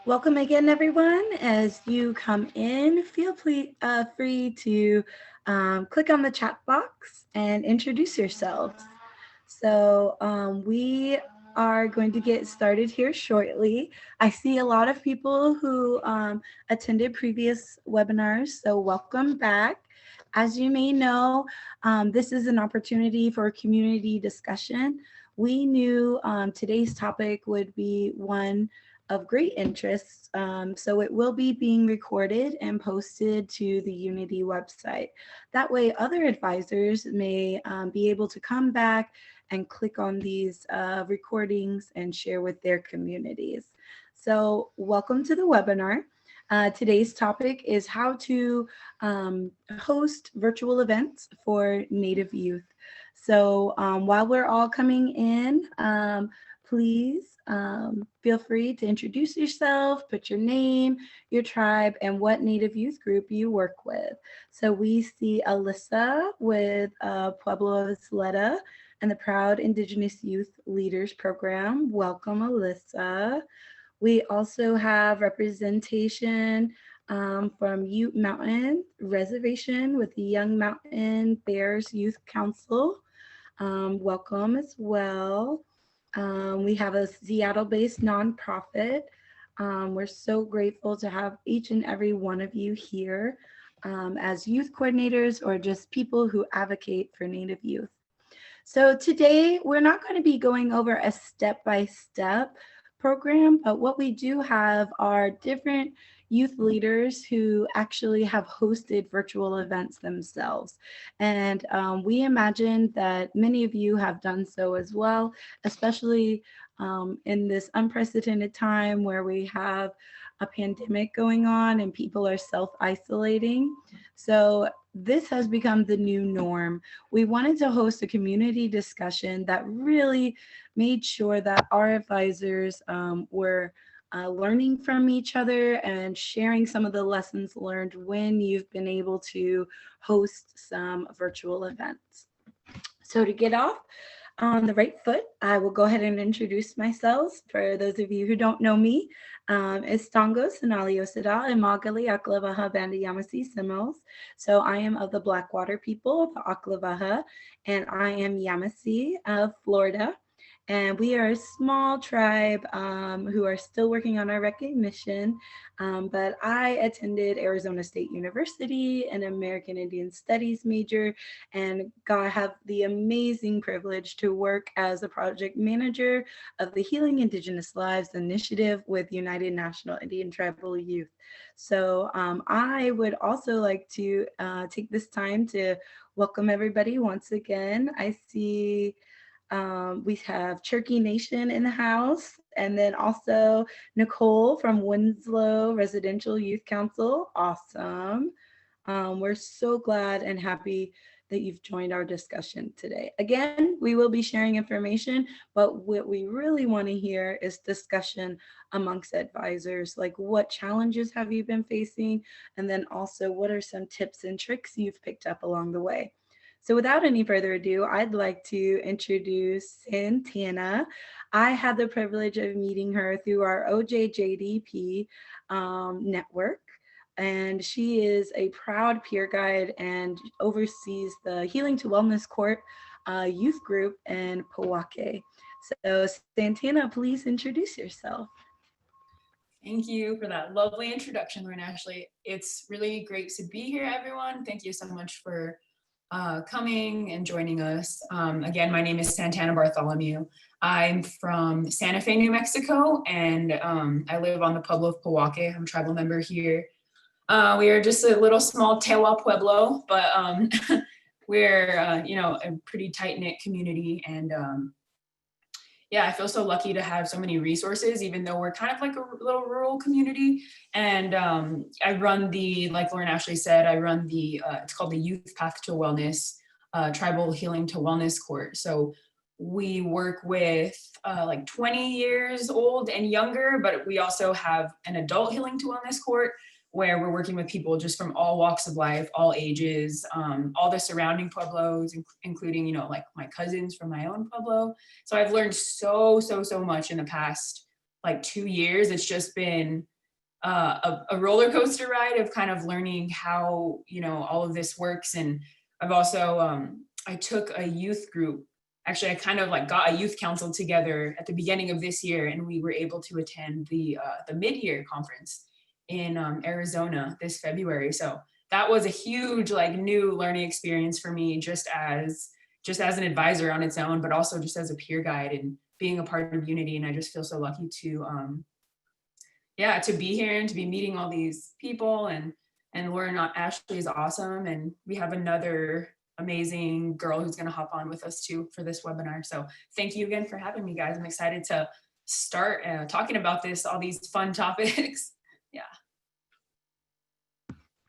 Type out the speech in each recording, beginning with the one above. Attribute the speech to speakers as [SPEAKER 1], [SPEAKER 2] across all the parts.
[SPEAKER 1] Welcome again, everyone. As you come in, feel free to click on the chat box and introduce yourselves. We are going to get started here shortly. I see a lot of people who attended previous webinars, so welcome back. As you may know, this is an opportunity for community discussion. We knew today's topic would be one of great interest, so it will be being recorded and posted to the Unity website. That way other advisors may be able to come back and click on these recordings and share with their communities. So welcome to the webinar. Today's topic is how to host virtual events for Native youth. So while we're all coming in, please feel free to introduce yourself, put your name, your tribe, and what Native youth group you work with. So we see Alyssa with Pueblo of Isleta and the Proud Indigenous Youth Leaders Program. Welcome, Alyssa. We also have representation from Ute Mountain Reservation with the Young Mountain Bears Youth Council. Welcome as well. We have a Seattle-based nonprofit. We're so grateful to have each and every one of you here as youth coordinators or just people who advocate for Native youth. So today we're not going to be going over a step-by-step program, but what we do have are different youth leaders who actually have hosted virtual events themselves. And we imagine that many of you have done so as well, especially in this unprecedented time where we have a pandemic going on and people are self-isolating. So this has become the new norm. We wanted to host a community discussion that really made sure that our advisors were learning from each other and sharing some of the lessons learned when you've been able to host some virtual events. So to get off on the right foot, I will go ahead and introduce myself. For those of you who don't know me, Istango Sonali Osada and Magali Aklavaha Bandi Yamasi Simos. So I am of the Blackwater people of Aklavaha, and I am Yamasi of Florida. And we are a small tribe who are still working on our recognition. But I attended Arizona State University, an American Indian Studies major, and have the amazing privilege to work as a project manager of the Healing Indigenous Lives Initiative with United National Indian Tribal Youth. So I would also like to take this time to welcome everybody once again. I see we have Cherokee Nation in the house, and then also Nicole from Winslow Residential Youth Council. Awesome. We're so glad and happy that you've joined our discussion today. Again, we will be sharing information, but what we really want to hear is discussion amongst advisors, like what challenges have you been facing, and then also what are some tips and tricks you've picked up along the way. So without any further ado, I'd like to introduce Santanna. I had the privilege of meeting her through our OJJDP network, and she is a proud peer guide and oversees the Healing to Wellness Court youth group in Powake. So Santanna, please introduce yourself.
[SPEAKER 2] Thank you for that lovely introduction, Lauren Ashley. It's really great to be here, everyone. Thank you so much for coming and joining us. Again, my name is Santanna Bartholomew. I'm from Santa Fe, New Mexico, and I live on the Pueblo of Powake. I'm a tribal member here. We are just a little small Tewa Pueblo, but we're a pretty tight-knit community, and yeah, I feel so lucky to have so many resources, even though we're kind of like a little rural community. And I run like Lauren Ashley said, I run it's called the Youth Path to Wellness, Tribal Healing to Wellness Court. So we work with like 20 years old and younger, but we also have an adult Healing to Wellness Court where we're working with people just from all walks of life, all ages, all the surrounding pueblos, including, like my cousins from my own pueblo. So I've learned so much in the past like 2 years. It's just been a roller coaster ride of kind of learning how, all of this works. And I've also, I took a youth group. Actually, I kind of like got a youth council together at the beginning of this year, and we were able to attend the mid-year conference in Arizona this February. So that was a huge like new learning experience for me, just as an advisor on its own, but also just as a peer guide and being a part of Unity. And I just feel so lucky to to be here and to be meeting all these people. And Lauren Ashley is awesome, and we have another amazing girl who's going to hop on with us too for this webinar. So thank you again for having me, guys. I'm excited to start talking about all these fun topics. Yeah.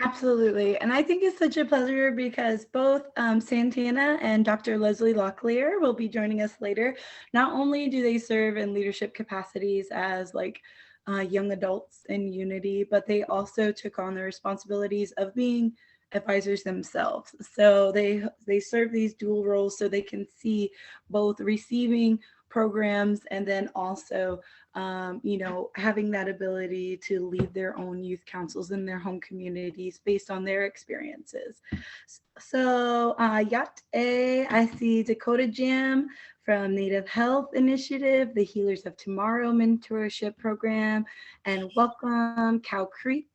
[SPEAKER 1] Absolutely. And I think it's such a pleasure because both Santanna and Dr. Leslie Locklear will be joining us later. Not only do they serve in leadership capacities as like young adults in Unity, but they also took on the responsibilities of being advisors themselves. So they serve these dual roles so they can see both receiving programs and then also having that ability to lead their own youth councils in their home communities based on their experiences. So Yacht A, I see Dakota Jim from Native Health Initiative, the Healers of Tomorrow Mentorship Program, and welcome Cow Creek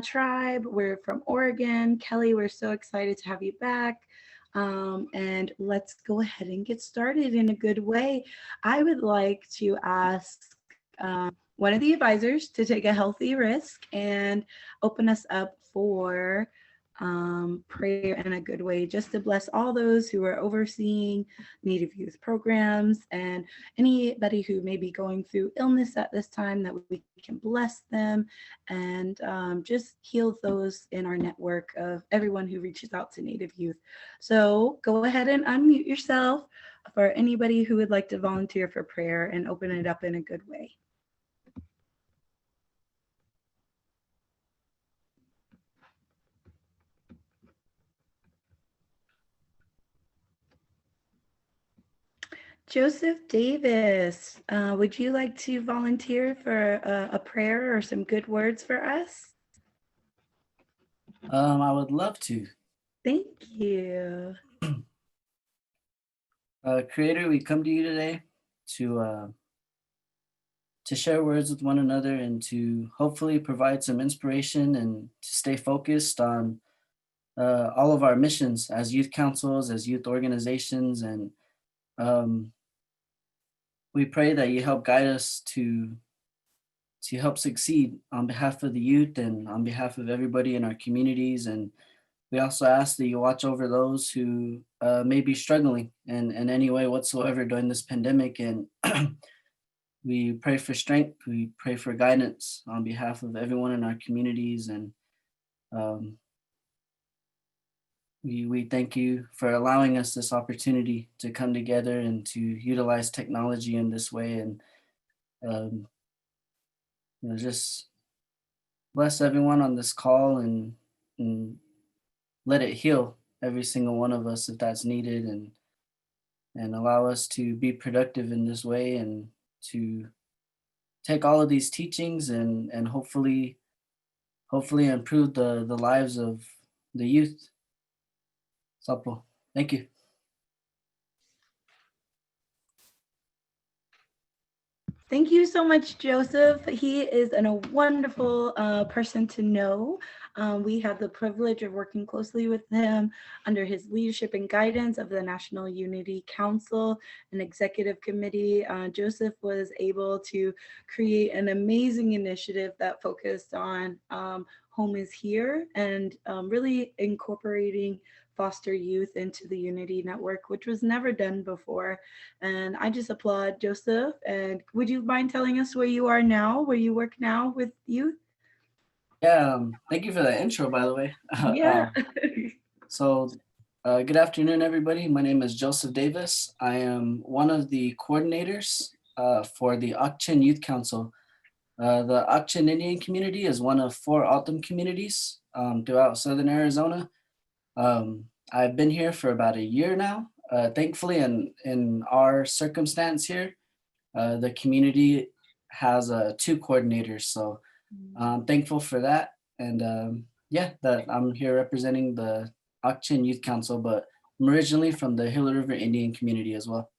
[SPEAKER 1] Tribe. We're from Oregon. Kelly, we're so excited to have you back. And let's go ahead and get started in a good way. I would like to ask one of the advisors to take a healthy risk and open us up for prayer in a good way, just to bless all those who are overseeing Native youth programs and anybody who may be going through illness at this time, that we can bless them and just heal those in our network of everyone who reaches out to Native youth. So go ahead and unmute yourself for anybody who would like to volunteer for prayer and open it up in a good way. Joseph Davis, would you like to volunteer for a prayer or some good words for us?
[SPEAKER 3] I would love to.
[SPEAKER 1] Thank you.
[SPEAKER 3] Creator, we come to you today to share words with one another and to hopefully provide some inspiration and to stay focused on all of our missions as youth councils, as youth organizations. And we pray that you help guide us to help succeed on behalf of the youth and on behalf of everybody in our communities. And we also ask that you watch over those who may be struggling in any way whatsoever during this pandemic. And we pray for strength. We pray for guidance on behalf of everyone in our communities. And we thank you for allowing us this opportunity to come together and to utilize technology in this way. And just bless everyone on this call and let it heal every single one of us if that's needed, and allow us to be productive in this way and to take all of these teachings and hopefully improve the lives of the youth. Sapo. Thank you.
[SPEAKER 1] Thank you so much, Joseph. He is a wonderful person to know. We have the privilege of working closely with him under his leadership and guidance of the National Unity Council and Executive Committee. Joseph was able to create an amazing initiative that focused on Home is Here and really incorporating foster youth into the Unity Network, which was never done before. And I just applaud Joseph. And would you mind telling us where you are now, where you work now with youth?
[SPEAKER 3] Yeah, thank you for that intro, by the way.
[SPEAKER 1] Yeah.
[SPEAKER 3] Good afternoon, everybody. My name is Joseph Davis. I am one of the coordinators for the Ak-Chin Youth Council. The Ak-Chin Indian community is one of 4 Altum communities throughout Southern Arizona. I've been here for about a year now. Thankfully, in our circumstance here, the community has 2 coordinators. So I'm thankful for that. And yeah, that I'm here representing the Ak-Chin Youth Council, but I'm originally from the Gila River Indian community as well.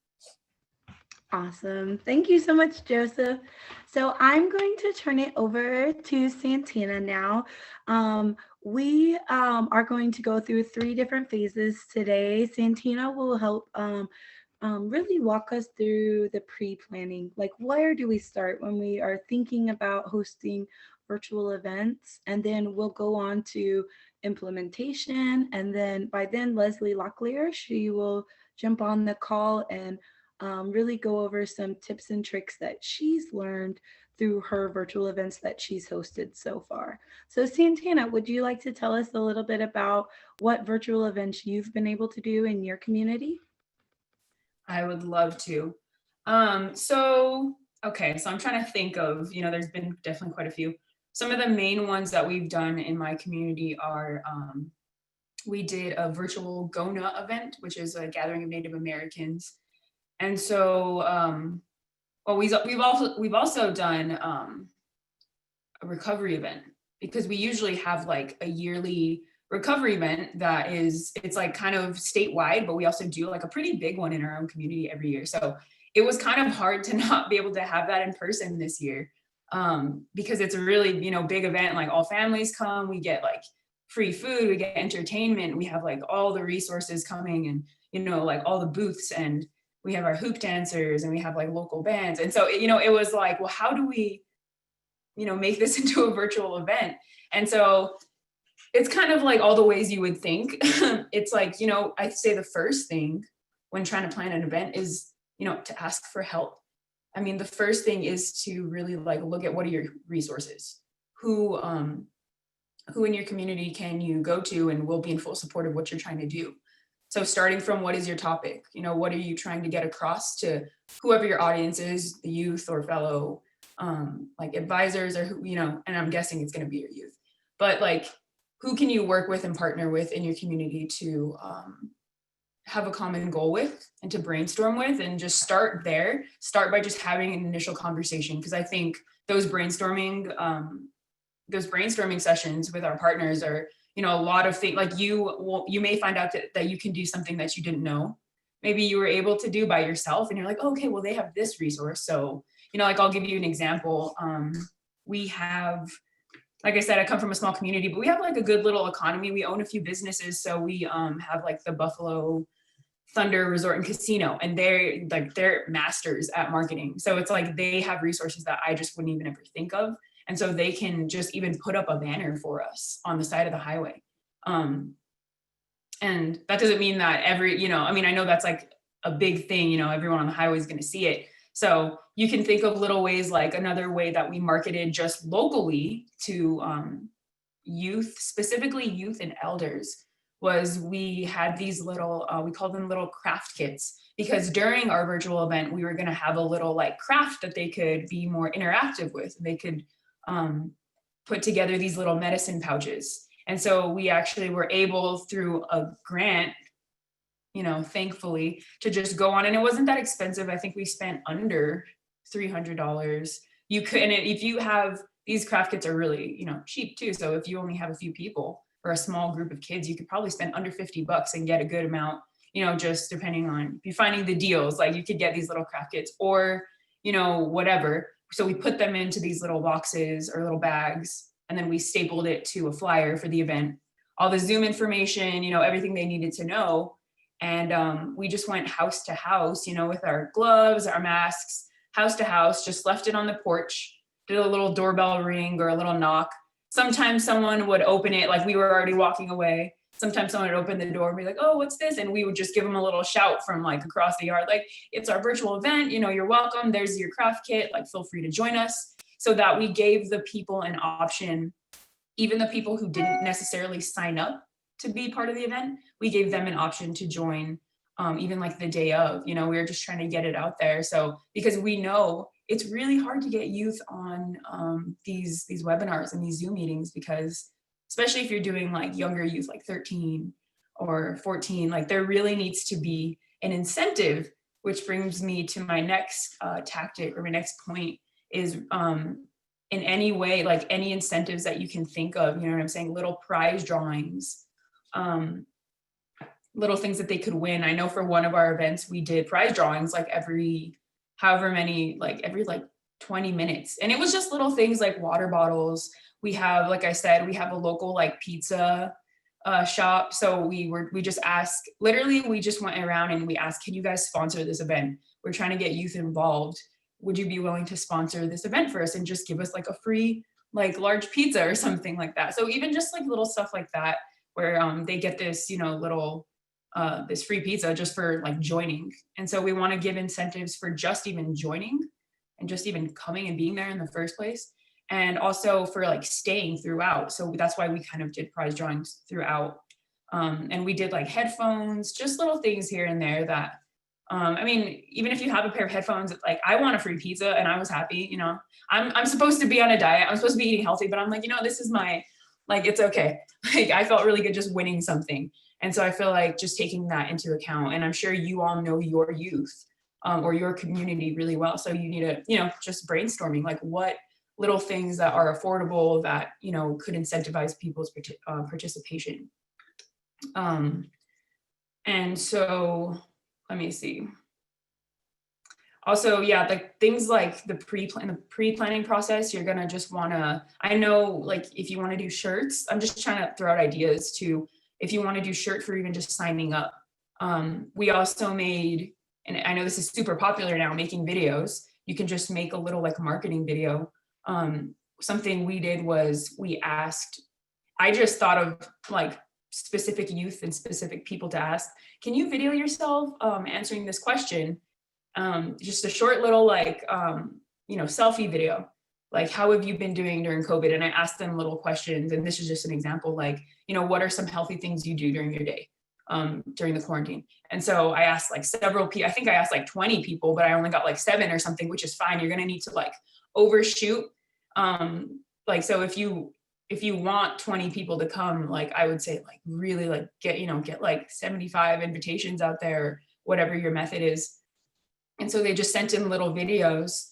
[SPEAKER 1] Awesome. Thank you so much, Joseph. So I'm going to turn it over to Santanna now. We are going to go through 3 different phases today. Santanna will help really walk us through the pre-planning. Like, where do we start when we are thinking about hosting virtual events? And then we'll go on to implementation. And then by then, Leslie Locklear, she will jump on the call and really go over some tips and tricks that she's learned through her virtual events that she's hosted so far. So Santanna, would you like to tell us a little bit about what virtual events you've been able to do in your community?
[SPEAKER 2] I would love to. Okay, so I'm trying to think of, there's been definitely quite a few. Some of the main ones that we've done in my community are, we did a virtual GONA event, which is a gathering of Native Americans. And so, well, we've also done a recovery event, because we usually have like a yearly recovery event that it's like kind of statewide, but we also do like a pretty big one in our own community every year. So it was kind of hard to not be able to have that in person this year, because it's a really, big event. Like all families come, we get like free food, we get entertainment, we have like all the resources coming, and like all the booths, and we have our hoop dancers, and we have like local bands. And so it was like, well, how do we make this into a virtual event? And so it's kind of like all the ways you would think. It's like, I'd say the first thing when trying to plan an event is, to ask for help. I mean, the first thing is to really like look at what are your resources, who in your community can you go to and will be in full support of what you're trying to do. So starting from what is your topic, what are you trying to get across to whoever your audience is, the youth or fellow like advisors, or who, and I'm guessing it's going to be your youth, but like, who can you work with and partner with in your community to have a common goal with and to brainstorm with, and just start there. Start by just having an initial conversation, because I think those brainstorming sessions with our partners are, a lot of things. Like you may find out that you can do something that you didn't know maybe you were able to do by yourself, and you're like, okay, well, they have this resource. So like, I'll give you an example. We have, like I said, I come from a small community, but we have like a good little economy. We own a few businesses. So we have like the Buffalo Thunder Resort and Casino, and they're masters at marketing. So it's like they have resources that I just wouldn't even ever think of. And so they can just even put up a banner for us on the side of the highway. And that doesn't mean that I know that's like a big thing, everyone on the highway is going to see it. So you can think of little ways, like another way that we marketed just locally to youth, specifically youth and elders, was we had these little, we call them little craft kits, because during our virtual event, we were going to have a little like craft that they could be more interactive with. They could put together these little medicine pouches. And so we actually were able, through a grant, thankfully, to just go on. And it wasn't that expensive. I think we spent under $300. You could, and if you have, these craft kits are really, cheap too. So if you only have a few people or a small group of kids, you could probably spend under $50 and get a good amount, just depending on if you're finding the deals. Like you could get these little craft kits or, whatever. So we put them into these little boxes or little bags, and then we stapled it to a flyer for the event, all the Zoom information, everything they needed to know. And we just went house to house, with our gloves, our masks, house to house, just left it on the porch, did a little doorbell ring or a little knock. Sometimes someone would open it, like we were already walking away. Sometimes someone would open the door and be like, oh, what's this? And we would just give them a little shout from like across the yard, like, it's our virtual event, you're welcome. There's your craft kit, like feel free to join us. So that we gave the people an option, even the people who didn't necessarily sign up to be part of the event, we gave them an option to join, even like the day of. We were just trying to get it out there. So because we know it's really hard to get youth on these webinars and these Zoom meetings, because especially if you're doing like younger youth, like 13 or 14, like there really needs to be an incentive, which brings me to my next tactic, or my next point is in any way, like any incentives that you can think of, you know what I'm saying? Little prize drawings, little things that they could win. I know for one of our events, we did prize drawings like every 20 minutes. And it was just little things like water bottles. We have, like I said, we have a local like pizza shop. So we just asked, literally, we just went around and we asked, can you guys sponsor this event? We're trying to get youth involved. Would you be willing to sponsor this event for us and just give us like a free, like large pizza or something like that? So even just like little stuff like that, where they get this, you know, little, this free pizza just for like joining. And so we want to give incentives for just even joining and just even coming and being there in the first place. And also for like staying throughout. So that's why we kind of did prize drawings throughout. And we did like headphones, just little things here and there that, I mean, even if you have a pair of headphones, like I want a free pizza and I was happy, you know, I'm supposed to be on a diet. I'm supposed to be eating healthy, but I'm like, you know, this is my, like, it's okay. Like I felt really good just winning something. And so I feel like just taking that into account, and I'm sure you all know your youth or your community really well. So you need to, you know, just brainstorming, like what little things that are affordable that, you know, could incentivize people's participation. And so let me see. Also, yeah, like things like the pre-planning process, you're gonna just wanna, I know like if you wanna do shirts, I'm just trying to throw out ideas to, if you wanna do shirts for even just signing up. We also made, and I know this is super popular now, making videos. You can just make a little like marketing video. Something we did was we asked, I just thought of like specific youth and specific people to ask, can you video yourself answering this question? Just a short little like, you know, selfie video. Like, how have you been doing during COVID? And I asked them little questions. And this is just an example, like, you know, what are some healthy things you do during your day during the quarantine? And so I asked like several people, I think I asked like 20 people, but I only got like 7 or something, which is fine. You're going to need to like overshoot. Like, so if you want 20 people to come, like, I would say like really like get like 75 invitations out there, whatever your method is. And so they just sent in little videos.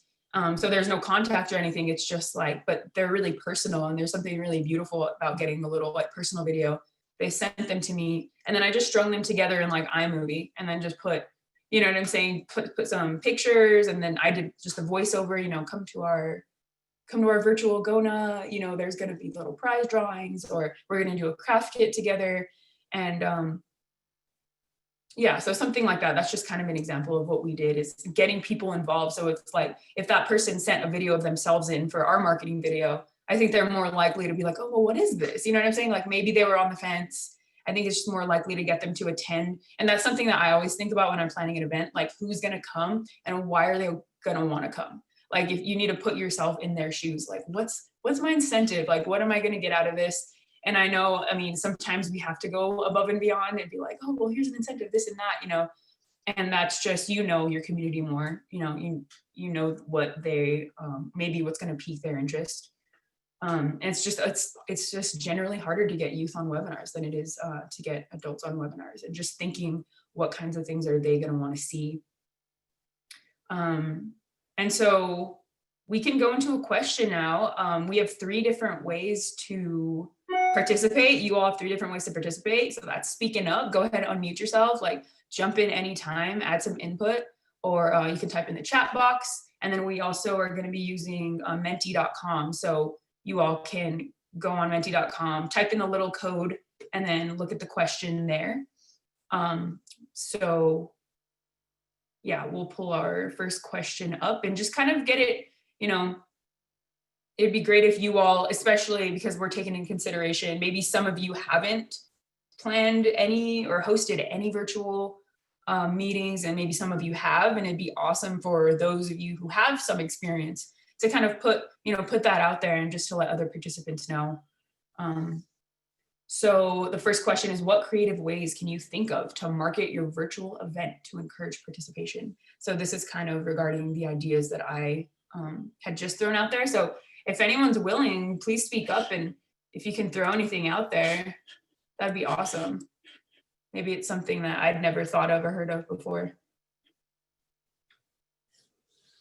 [SPEAKER 2] So there's no contact or anything. It's just like, but they're really personal. And there's something really beautiful about getting the little like personal video. They sent them to me, and then I just strung them together in like iMovie, and then just put, you know what I'm saying? Put some pictures, and then I did just a voiceover, you know, come to our virtual GONA, you know, there's going to be little prize drawings, or we're going to do a craft kit together. And yeah, so something like that. That's just kind of an example of what we did, is getting people involved. So it's like, if that person sent a video of themselves in for our marketing video, I think they're more likely to be like, oh, well, what is this? You know what I'm saying? Like maybe they were on the fence. I think it's just more likely to get them to attend. And that's something that I always think about when I'm planning an event, like who's going to come and why are they going to want to come? Like if you need to put yourself in their shoes, like what's my incentive? Like, what am I going to get out of this? And I know, I mean, sometimes we have to go above and beyond and be like, oh, well, here's an incentive, this and that, you know, and that's just, you know, your community more, you know, you know what they, maybe what's going to pique their interest. And it's just generally harder to get youth on webinars than it is to get adults on webinars, and just thinking what kinds of things are they going to want to see. And so we can go into a question now. We have 3 different ways to participate. You all have 3 different ways to participate. So that's speaking up. Go ahead and unmute yourself, like jump in anytime, add some input, or you can type in the chat box. And then we also are going to be using menti.com. So you all can go on menti.com, type in the little code, and then look at the question there. So yeah, we'll pull our first question up and just kind of get it, you know, it'd be great if you all, especially because we're taking in consideration, maybe some of you haven't planned any or hosted any virtual meetings, and maybe some of you have, and it'd be awesome for those of you who have some experience to kind of put that out there, and just to let other participants know. So the first question is, what creative ways can you think of to market your virtual event to encourage participation? So this is kind of regarding the ideas that I had just thrown out there. So if anyone's willing, please speak up, and if you can throw anything out there, that'd be awesome. Maybe it's something that I'd never thought of or heard of before.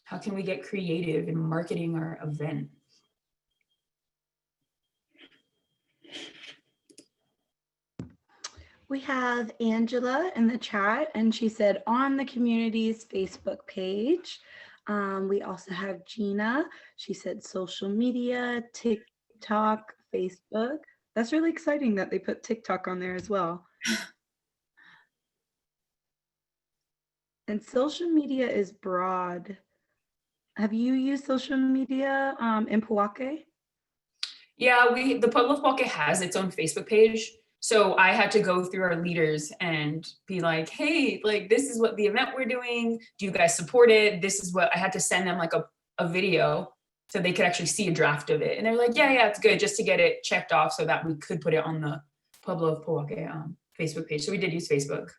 [SPEAKER 2] How can we get creative in marketing our event?
[SPEAKER 1] We have Angela in the chat, and she said on the community's Facebook page. We also have Gina. She said social media, TikTok, Facebook. That's really exciting that they put TikTok on there as well. And social media is broad. Have you used social media in Powake?
[SPEAKER 2] Yeah, the Pueblo of Poque has its own Facebook page. So I had to go through our leaders and be like, hey, like this is what the event we're doing. Do you guys support it? This is what I had to send them, like a video so they could actually see a draft of it. And they're like, yeah, it's good, just to get it checked off so that we could put it on the Pueblo of Poque Facebook page. So we did use Facebook.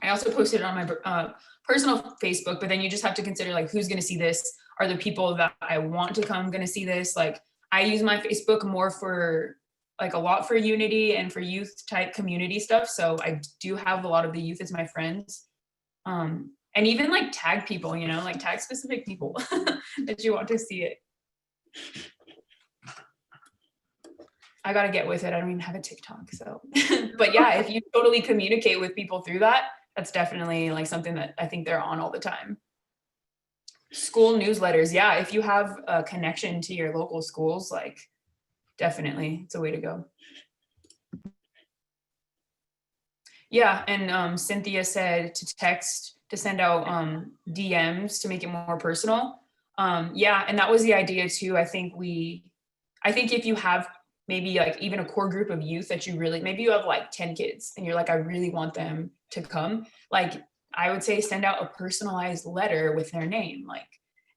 [SPEAKER 2] I also posted it on my personal Facebook, but then you just have to consider like who's going to see this. Are the people that I want to come going to see this? Like I use my Facebook more for like a lot for unity and for youth type community stuff. So I do have a lot of the youth as my friends. And even like tag people, you know, like tag specific people that you want to see it. I got to get with it. I don't even have a TikTok. So, but yeah, if you totally communicate with people through that, that's definitely like something that I think they're on all the time. School newsletters. Yeah. If you have a connection to your local schools, like definitely it's a way to go. Yeah. And Cynthia said to send out DMs to make it more personal. Yeah. And that was the idea too. I think if you have maybe like even a core group of youth that you really, maybe you have like 10 kids and you're like, I really want them to come. Like I would say send out a personalized letter with their name, like,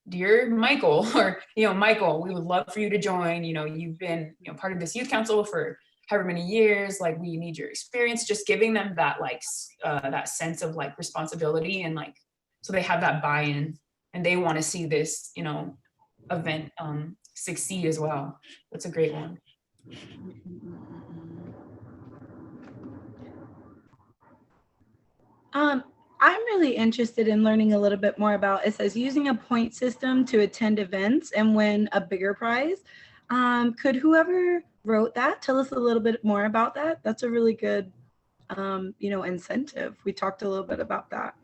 [SPEAKER 2] dear Michael, or, you know, Michael, we would love for you to join. You know, you've been, you know, part of this youth council for however many years, like we need your experience, just giving them that like that sense of like responsibility and like, so they have that buy-in and they want to see this, you know, event succeed as well. That's a great one.
[SPEAKER 1] I'm really interested in learning a little bit more about, it says using a point system to attend events and win a bigger prize. Could whoever wrote that tell us a little bit more about that? That's a really good, you know, incentive. We talked a little bit about that.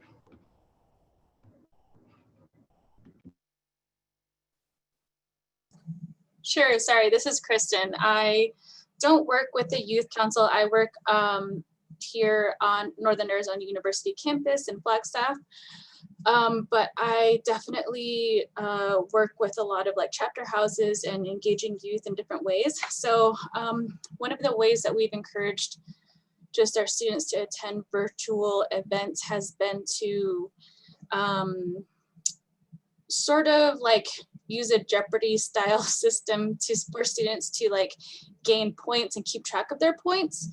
[SPEAKER 4] Sure, sorry, this is Kristen. I don't work with the Youth Council. I work here on Northern Arizona University campus in Flagstaff. But I definitely work with a lot of like chapter houses and engaging youth in different ways. So one of the ways that we've encouraged just our students to attend virtual events has been to sort of like use a Jeopardy style system for students to like gain points and keep track of their points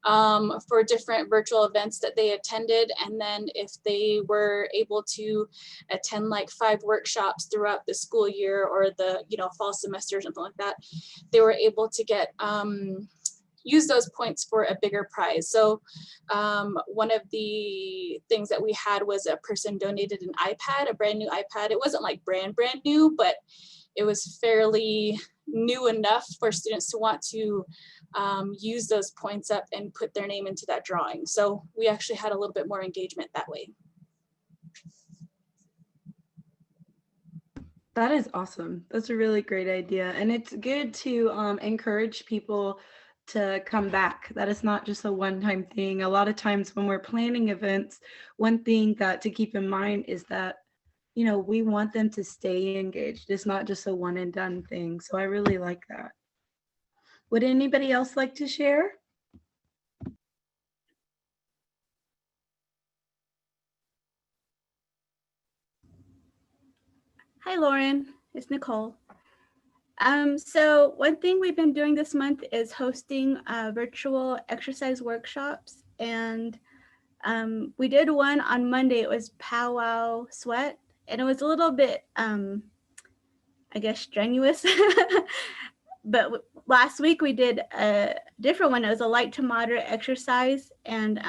[SPEAKER 4] for different virtual events that they attended. And then if they were able to attend like 5 workshops throughout the school year or the, you know, fall semester or something like that, they were able to get use those points for a bigger prize. So one of the things that we had was a person donated an iPad, a brand new iPad. It wasn't like brand new, but it was fairly new enough for students to want to use those points up and put their name into that drawing. So we actually had a little bit more engagement that way.
[SPEAKER 1] That is awesome. That's a really great idea. And it's good to encourage people to come back. That is not just a one-time thing. A lot of times when we're planning events, one thing that to keep in mind is that, you know, we want them to stay engaged. It's not just a one and done thing. So I really like that. Would anybody else like to share?
[SPEAKER 5] Hi, Lauren. It's Nicole. So one thing we've been doing this month is hosting virtual exercise workshops. And we did one on Monday. It was Powwow Sweat. And it was a little bit, I guess, strenuous. But last week we did a different one. It was a light to moderate exercise. And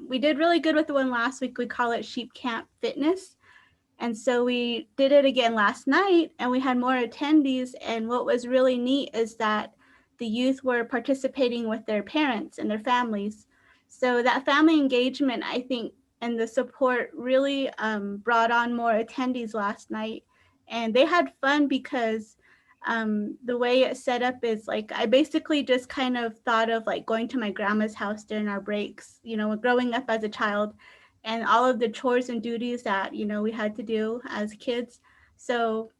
[SPEAKER 5] we did really good with the one last week. We call it Sheep Camp Fitness. And so we did it again last night and we had more attendees. And what was really neat is that the youth were participating with their parents and their families. So that family engagement, I think, and the support really brought on more attendees last night. And they had fun because the way it's set up is like, I basically just kind of thought of like going to my grandma's house during our breaks, you know, growing up as a child and all of the chores and duties that, you know, we had to do as kids. So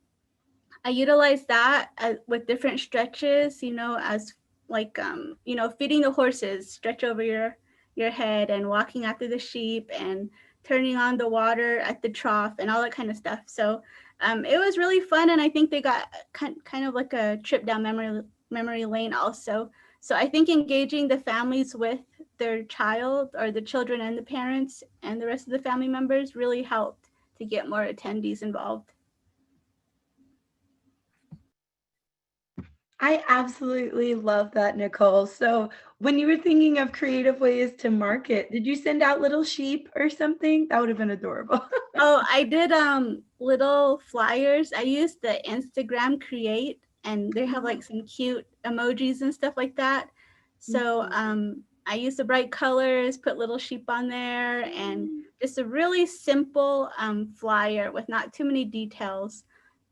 [SPEAKER 5] I utilized that with different stretches, you know, as like, you know, feeding the horses, stretch over your head, and walking after the sheep, and turning on the water at the trough and all that kind of stuff. So it was really fun. And I think they got kind of like a trip down memory lane also. So I think engaging the families with their child, or the children and the parents and the rest of the family members, really helped to get more attendees involved.
[SPEAKER 1] I absolutely love that, Nicole. So when you were thinking of creative ways to market, did you send out little sheep or something? That would have been adorable.
[SPEAKER 5] Oh, I did little flyers. I used the Instagram Create, and they have like some cute emojis and stuff like that. So I used the bright colors, put little sheep on there, and just a really simple flyer with not too many details.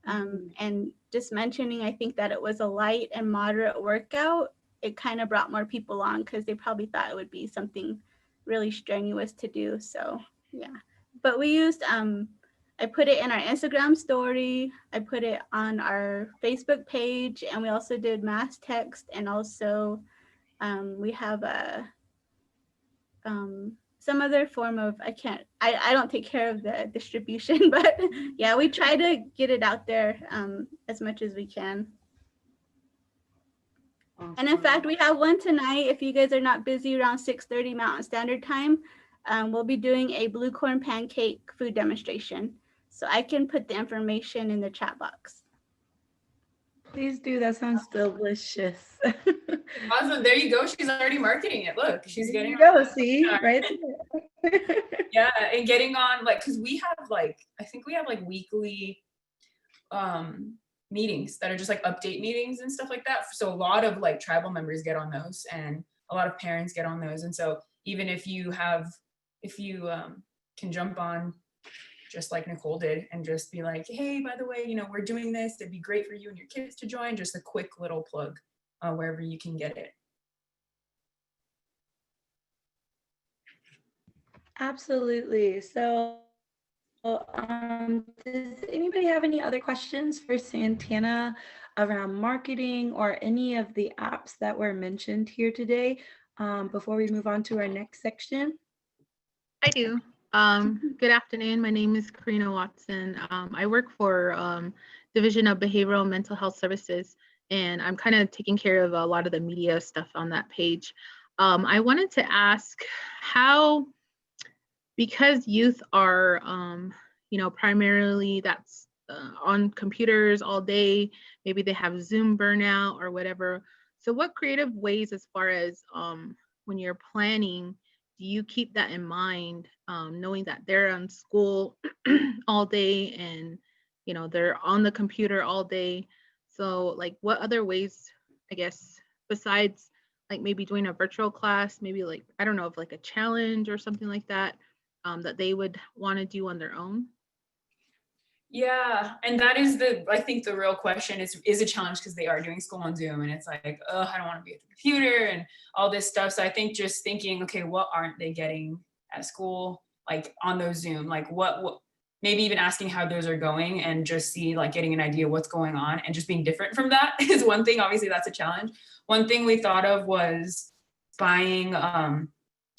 [SPEAKER 5] And just mentioning, I think, that it was a light and moderate workout, it kind of brought more people on because they probably thought it would be something really strenuous to do. So yeah, but we used, I put it in our Instagram story, I put it on our Facebook page, and we also did mass text, and also we have a some other form of, I don't take care of the distribution, but yeah, we try to get it out there as much as we can.
[SPEAKER 1] Awesome.
[SPEAKER 5] And in fact, we have one tonight. If you guys are not busy around 6:30 Mountain Standard Time, we'll be doing a blue corn pancake food demonstration. So I can put the information in the chat box.
[SPEAKER 1] Please do. That sounds delicious.
[SPEAKER 2] Awesome. There you go. She's already marketing it. Look, she's
[SPEAKER 1] There
[SPEAKER 2] getting
[SPEAKER 1] you go. See, right there.
[SPEAKER 2] yeah, and getting on, like, because we have like, I think we have like weekly meetings that are just like update meetings and stuff like that. So a lot of like tribal members get on those, and a lot of parents get on those. And so even if you can jump on just like Nicole did and just be like, hey, by the way, you know, we're doing this, it'd be great for you and your kids to join. Just a quick little plug wherever you can get it.
[SPEAKER 1] Absolutely. So does anybody have any other questions for Santanna around marketing or any of the apps that were mentioned here today before we move on to our next section?
[SPEAKER 6] I do. Good afternoon. My name is Karina Watson. I work for Division of Behavioral and Mental Health Services, and I'm kind of taking care of a lot of the media stuff on that page. I wanted to ask how, because youth are, you know, primarily that's on computers all day, maybe they have Zoom burnout or whatever. So what creative ways, as far as when you're planning, do you keep that in mind, knowing that they're on school all day and, you know, they're on the computer all day? So like what other ways, I guess, besides like maybe doing a virtual class, maybe like, I don't know, if like a challenge or something like that, that they would want to do on their own?
[SPEAKER 2] Yeah, and that is I think the real question is a challenge, because they are doing school on Zoom, and it's like, oh, I don't want to be at the computer and all this stuff. So I think just thinking, okay, what aren't they getting at school, like on those Zoom, like what maybe even asking how those are going, and just see, like, getting an idea what's going on, and just being different from that is one thing. Obviously that's a challenge. One thing we thought of was buying a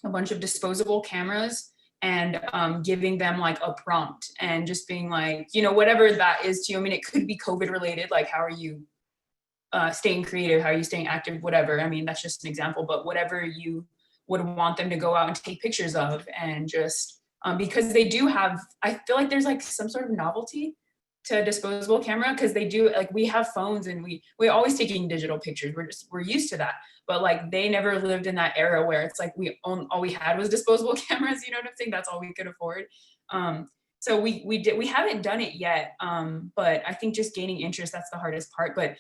[SPEAKER 2] bunch of disposable cameras and giving them like a prompt, and just being like, you know, whatever that is to you. I mean, it could be COVID related, like how are you staying creative, how are you staying active, whatever. I mean, that's just an example, but whatever you would want them to go out and take pictures of, and just because they do have, I feel like there's like some sort of novelty to a disposable camera, because they do, like, we have phones and we're always taking digital pictures, we're used to that. But like they never lived in that era where it's like all we had was disposable cameras, you know what I'm saying? That's all we could afford. So we haven't done it yet, but I think just gaining interest, that's the hardest part. But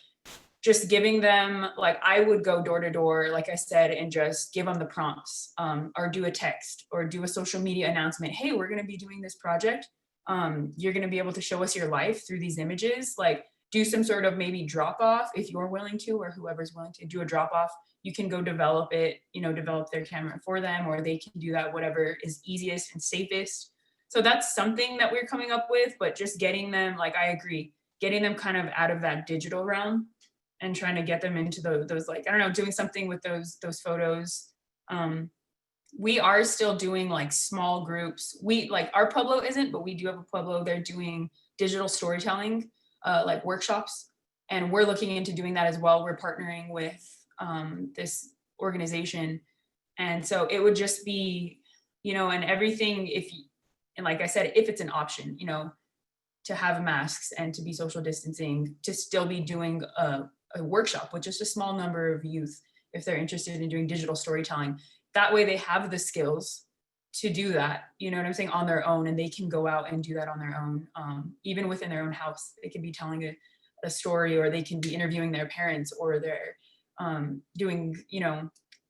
[SPEAKER 2] just giving them, like, I would go door to door, like I said, and just give them the prompts, or do a text or do a social media announcement. Hey, we're going to be doing this project. You're going to be able to show us your life through these images. Like, do some sort of maybe drop off if you're willing to, or whoever's willing to do a drop off. You can go develop it, develop their camera for them, or they can do that, whatever is easiest and safest. So that's something that we're coming up with, but just getting them, like, I agree, getting them kind of out of that digital realm and trying to get them into those, like, I don't know, doing something with those photos. We are still doing like small groups. We, like, our Pueblo isn't, but we do have a Pueblo. They're doing digital storytelling, like workshops. And we're looking into doing that as well. We're partnering with this organization. And so it would just be, and everything, and like I said, if it's an option, to have masks and to be social distancing, to still be doing a workshop with just a small number of youth, if they're interested in doing digital storytelling. That way they have the skills to do that, you know what I'm saying, on their own, and they can go out and do that on their own. Even within their own house, they can be telling a story, or they can be interviewing their parents, or they're doing,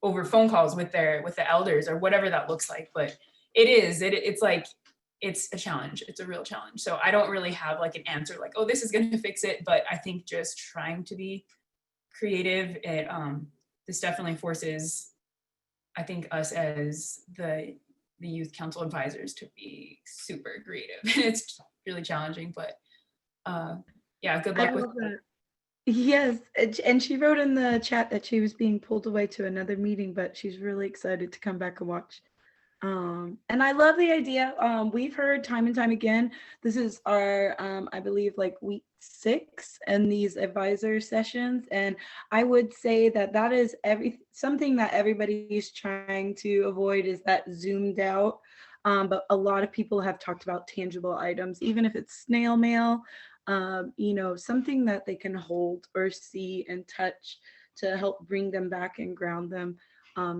[SPEAKER 2] over phone calls with the elders, or whatever that looks like. But it's like, it's a challenge. It's a real challenge. So I don't really have like an answer like, oh, this is going to fix it. But I think just trying to be creative, this definitely forces, I think, us as the youth council advisors to be super creative. It's really challenging, but yeah, good luck with
[SPEAKER 1] that. Yes, and she wrote in the chat that she was being pulled away to another meeting, but she's really excited to come back and watch. And I love the idea. We've heard time and time again, this is our, I believe, like week 6 in these advisor sessions. And I would say that is something that everybody is trying to avoid, is that zoomed out. But a lot of people have talked about tangible items, even if it's snail mail, something that they can hold or see and touch to help bring them back and ground them.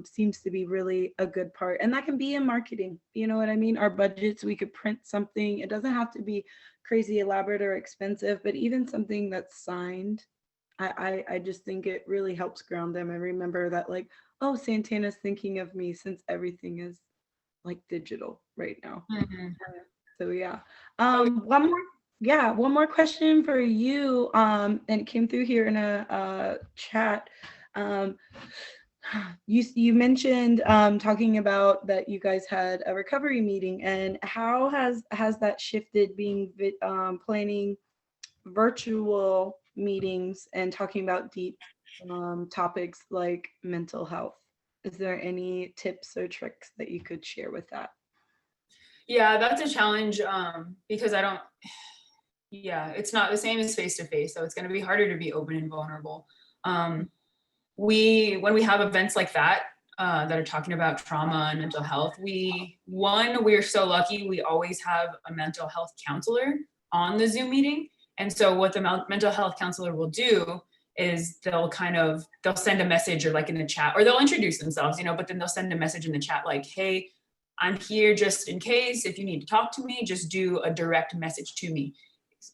[SPEAKER 1] Seems to be really a good part. And that can be in marketing, you know what I mean? Our budgets, we could print something. It doesn't have to be crazy elaborate or expensive, but even something that's signed, I just think it really helps ground them and remember that, like, oh, Santanna's thinking of me, since everything is like digital right now.
[SPEAKER 2] Mm-hmm.
[SPEAKER 1] So yeah. One more question for you. And it came through here in a chat. You mentioned talking about that you guys had a recovery meeting, and how has that shifted, being planning virtual meetings and talking about deep topics like mental health? Is there any tips or tricks that you could share with that?
[SPEAKER 2] Yeah, that's a challenge, because it's not the same as face-to-face, so it's going to be harder to be open and vulnerable. When we have events like that that are talking about trauma and mental health, we're so lucky, we always have a mental health counselor on the Zoom meeting. And so what the mental health counselor will do is they'll send a message, or like in the chat, or they'll introduce themselves, but then they'll send a message in the chat like, hey, I'm here just in case, if you need to talk to me, just do a direct message to me.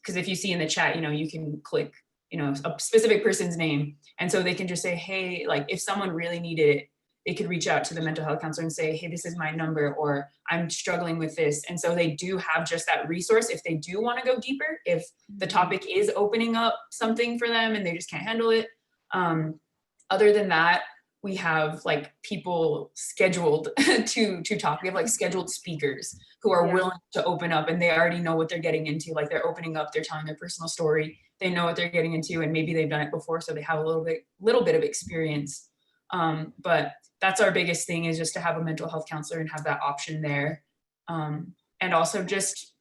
[SPEAKER 2] Because if you see in the chat, you can click, a specific person's name. And so they can just say, hey, like if someone really needed it, they could reach out to the mental health counselor and say, hey, this is my number, or I'm struggling with this. And so they do have just that resource if they do want to go deeper, if the topic is opening up something for them and they just can't handle it. Other than that, we have like people scheduled to talk. We have like scheduled speakers who are willing to open up, and they already know what they're getting into. Like they're opening up, they're telling their personal story. They know what they're getting into, and maybe they've done it before, so they have a little bit of experience. But that's our biggest thing, is just to have a mental health counselor and have that option there. And also just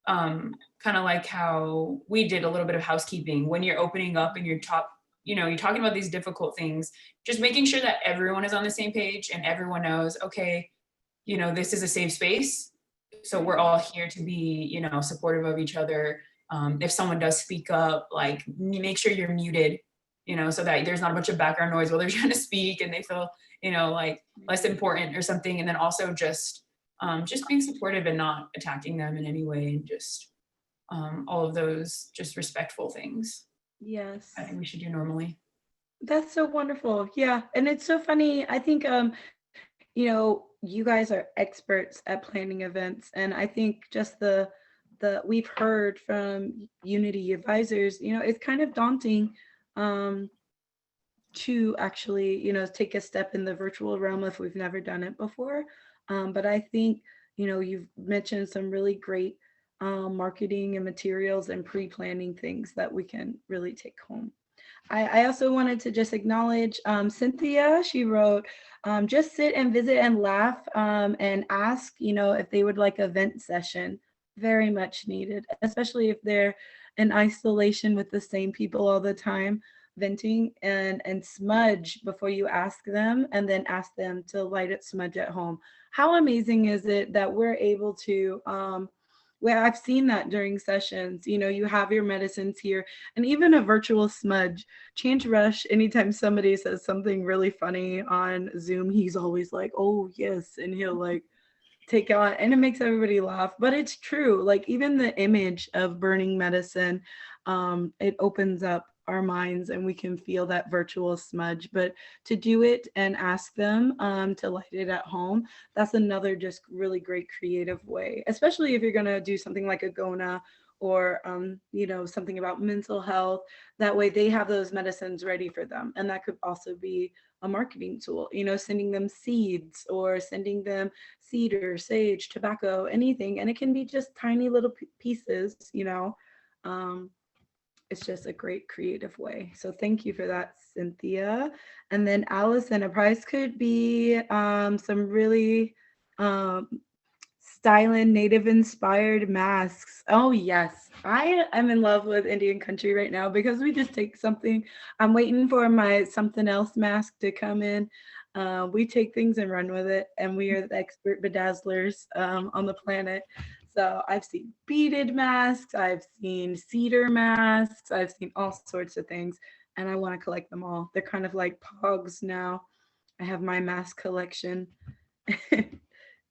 [SPEAKER 2] kind of like how we did a little bit of housekeeping when you're opening up and you're talking about these difficult things, just making sure that everyone is on the same page and everyone knows, okay, this is a safe space. So we're all here to be, supportive of each other. If someone does speak up, like make sure you're muted, so that there's not a bunch of background noise while they're trying to speak and they feel, like less important or something. And then also just being supportive and not attacking them in any way, and just all of those just respectful things.
[SPEAKER 1] Yes.
[SPEAKER 2] I think we should do normally.
[SPEAKER 1] That's so wonderful. Yeah. And it's so funny. I think, you guys are experts at planning events. And I think just we've heard from Unity advisors, it's kind of daunting um, to actually, take a step in the virtual realm if we've never done it before. But I think, you've mentioned some really great marketing and materials and pre-planning things that we can really take home. I also wanted to just acknowledge Cynthia. She wrote, just sit and visit and laugh and ask, if they would like a vent session. Very much needed, especially if they're in isolation with the same people all the time, venting and smudge before you ask them, and then ask them to light it smudge at home. How amazing is it that we're able to where I've seen that during sessions, you have your medicines here and even a virtual smudge. Change Rush, anytime somebody says something really funny on Zoom, he's always like, oh, yes. And he'll like take out, and it makes everybody laugh. But it's true. Like even the image of burning medicine, it opens up our minds and we can feel that virtual smudge. But to do it and ask them to light it at home, that's another just really great creative way, especially if you're going to do something like a GONA or something about mental health. That way they have those medicines ready for them, and that could also be a marketing tool, sending them seeds or sending them cedar, sage, tobacco, anything. And it can be just tiny little pieces. um, it's just a great creative way. So thank you for that, Cynthia. And then Allison, a prize could be some really um, styling native inspired masks. Oh yes, I am in love with Indian country right now because we just take something. I'm waiting for my something else mask to come in. We take things and run with it, and we are the expert bedazzlers on the planet. So I've seen beaded masks, I've seen cedar masks, I've seen all sorts of things, and I want to collect them all. They're kind of like pogs now. I have my mask collection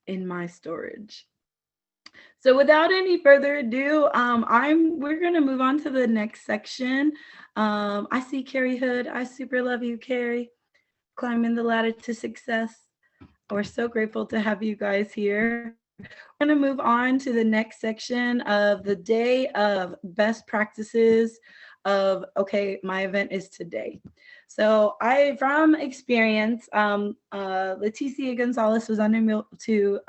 [SPEAKER 1] in my storage. So without any further ado, we're gonna move on to the next section. I see Carrie Hood. I super love you, Carrie. Climbing the ladder to success. We're so grateful to have you guys here. We're gonna move on to the next section of the day of best practices of, okay, my event is today. So from experience, Leticia Gonzales was unable to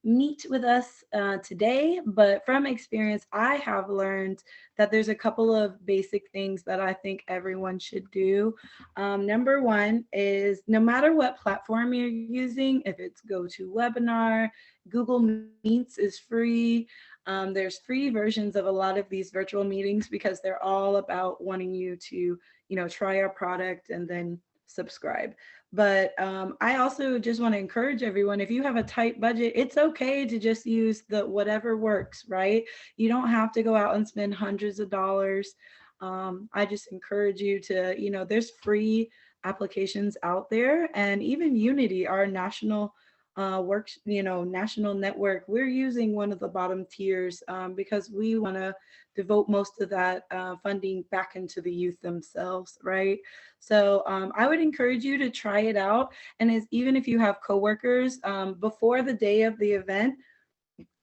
[SPEAKER 1] meet with us today, but from experience, I have learned that there's a couple of basic things that I think everyone should do. Number one is no matter what platform you're using, if it's GoToWebinar, Google Meets is free. There's free versions of a lot of these virtual meetings because they're all about wanting you to, try our product and then subscribe. But I also just want to encourage everyone, if you have a tight budget, it's okay to just use the whatever works, right? You don't have to go out and spend hundreds of dollars. I just encourage you to, there's free applications out there, and even Unity, our national works, national network, we're using one of the bottom tiers because we want to devote most of that funding back into the youth themselves, right? So I would encourage you to try it out. And even if you have coworkers, before the day of the event,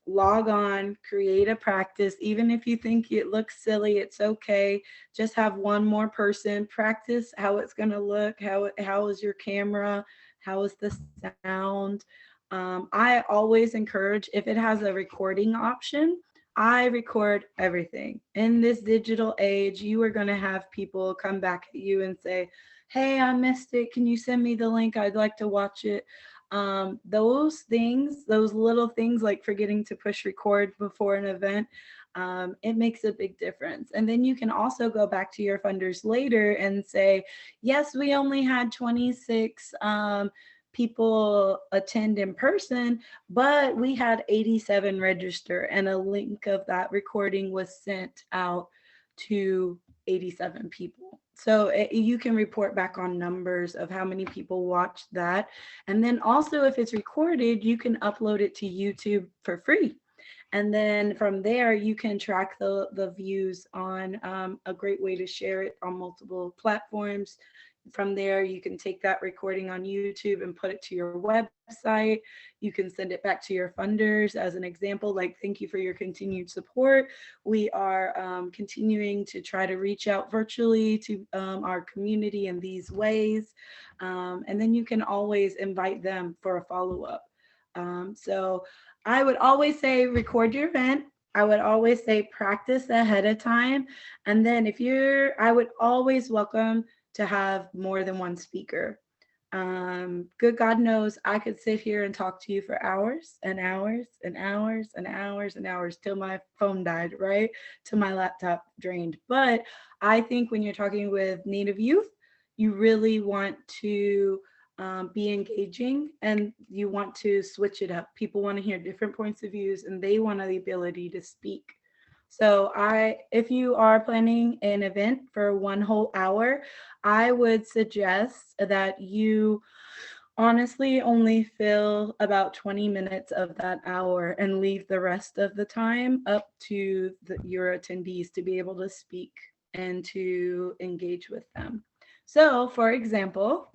[SPEAKER 1] log on, create a practice. Even if you think it looks silly, it's okay. Just have one more person practice how it's going to look, how is your camera, how is the sound. I always encourage, if it has a recording option, I record everything. In this digital age, you are going to have people come back at you and say, hey, I missed it. Can you send me the link? I'd like to watch it. Those things, those little things like forgetting to push record before an event, it makes a big difference. And then you can also go back to your funders later and say, yes, we only had 26 people attend in person, but we had 87 register, and a link of that recording was sent out to 87 people. So you can report back on numbers of how many people watched that. And then also if it's recorded, you can upload it to YouTube for free. And then from there, you can track the views on a great way to share it on multiple platforms. From there, you can take that recording on YouTube and put it to your website. You can send it back to your funders as an example, like, thank you for your continued support. We are continuing to try to reach out virtually to our community in these ways. And then you can always invite them for a follow-up. So I would always say record your event. I would always say practice ahead of time. And then I would always welcome to have more than one speaker. Good God knows I could sit here and talk to you for hours and hours and hours and hours and hours till my phone died, right? Till my laptop drained. But I think when you're talking with Native youth, you really want to be engaging, and you want to switch it up. People want to hear different points of views, and they want the ability to speak. So if you are planning an event for 1 whole hour, I would suggest that you honestly only fill about 20 minutes of that hour and leave the rest of the time up to your attendees to be able to speak and to engage with them. So, for example,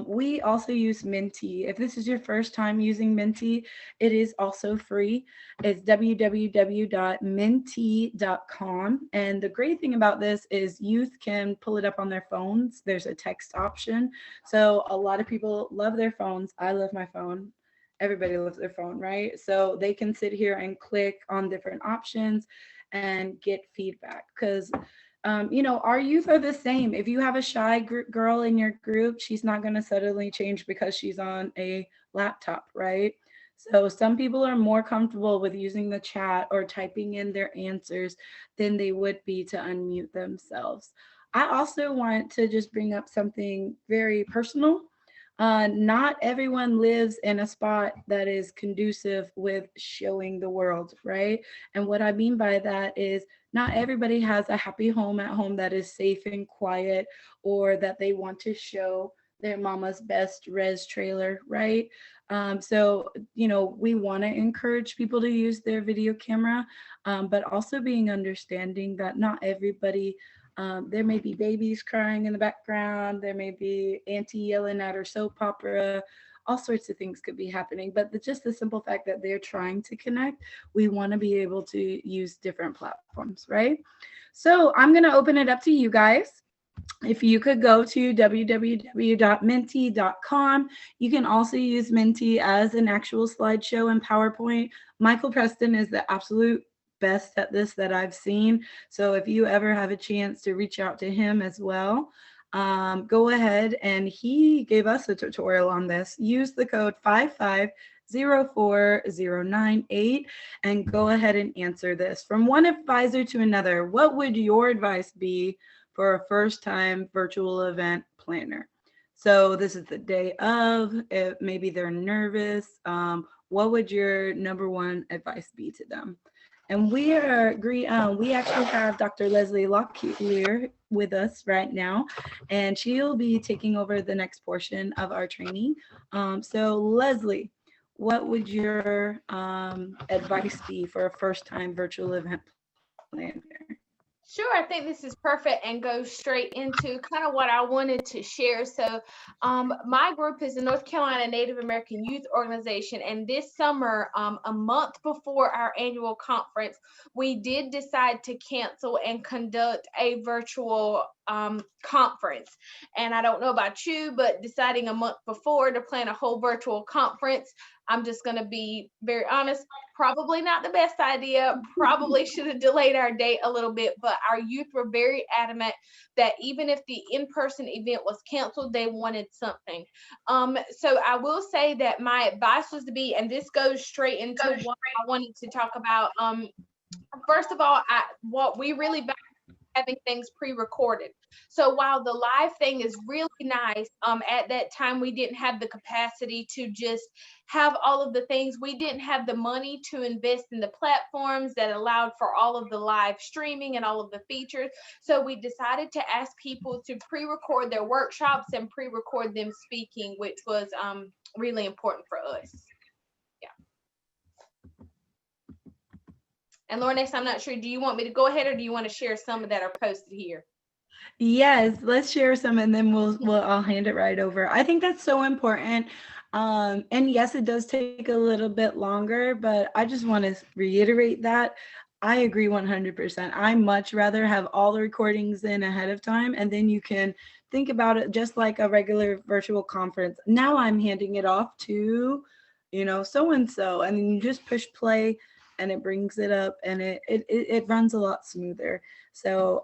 [SPEAKER 1] we also use Menti. If this is your first time using Menti, it is also free. It's www.menti.com. And the great thing about this is youth can pull it up on their phones. There's a text option. So a lot of people love their phones. I love my phone. Everybody loves their phone, right? So they can sit here and click on different options and get feedback, because our youth are the same. If you have a shy girl in your group, she's not going to suddenly change because she's on a laptop, right? So some people are more comfortable with using the chat or typing in their answers than they would be to unmute themselves. I also want to just bring up something very personal. Not everyone lives in a spot that is conducive with showing the world, right? And what I mean by that is not everybody has a happy home at home that is safe and quiet, or that they want to show their mama's best res trailer, right? So, we want to encourage people to use their video camera, but also being understanding that not everybody, there may be babies crying in the background, there may be auntie yelling at her soap opera, all sorts of things could be happening. But just the simple fact that they're trying to connect, we want to be able to use different platforms, right? So I'm going to open it up to you guys. If you could go to www.menti.com, you can also use Menti as an actual slideshow in PowerPoint. Michael Preston is the absolute best at this that I've seen. So if you ever have a chance to reach out to him as well, go ahead, and he gave us a tutorial on this. Use the code 5504098 and go ahead and answer this. From one advisor to another, what would your advice be for a first-time virtual event planner? So this is the day of, maybe they're nervous. What would your number one advice be to them? And we actually have Dr. Leslie Locklear with us right now, and she'll be taking over the next portion of our training. So Leslie, what would your advice be for a first-time virtual event planner?
[SPEAKER 7] Sure, I think this is perfect and goes straight into kind of what I wanted to share. So my group is the North Carolina Native American Youth Organization, and this summer, a month before our annual conference, we did decide to cancel and conduct a virtual conference. And I don't know about you, but deciding a month before to plan a whole virtual conference, I'm just going to be very honest, probably not the best idea. Probably should have delayed our date a little bit, but our youth were very adamant that even if the in-person event was canceled, they wanted something. So I will say that my advice was to be, and this goes straight into what I wanted to talk about. First of all, what we really value having things pre-recorded. So while the live thing is really nice, at that time we didn't have the capacity to just have all of the things. We didn't have the money to invest in the platforms that allowed for all of the live streaming and all of the features. So we decided to ask people to pre-record their workshops and pre-record them speaking, which was really important for us. And Lauren, I'm not sure, do you want me to go ahead or do you want to share some that are posted here?
[SPEAKER 1] Yes, let's share some and then I'll hand it right over. I think that's so important. And yes, it does take a little bit longer, but I just want to reiterate that I agree 100%. I much rather have all the recordings in ahead of time, and then you can think about it just like a regular virtual conference. Now I'm handing it off to, so and so, and then you just push play and it brings it up, and it runs a lot smoother. So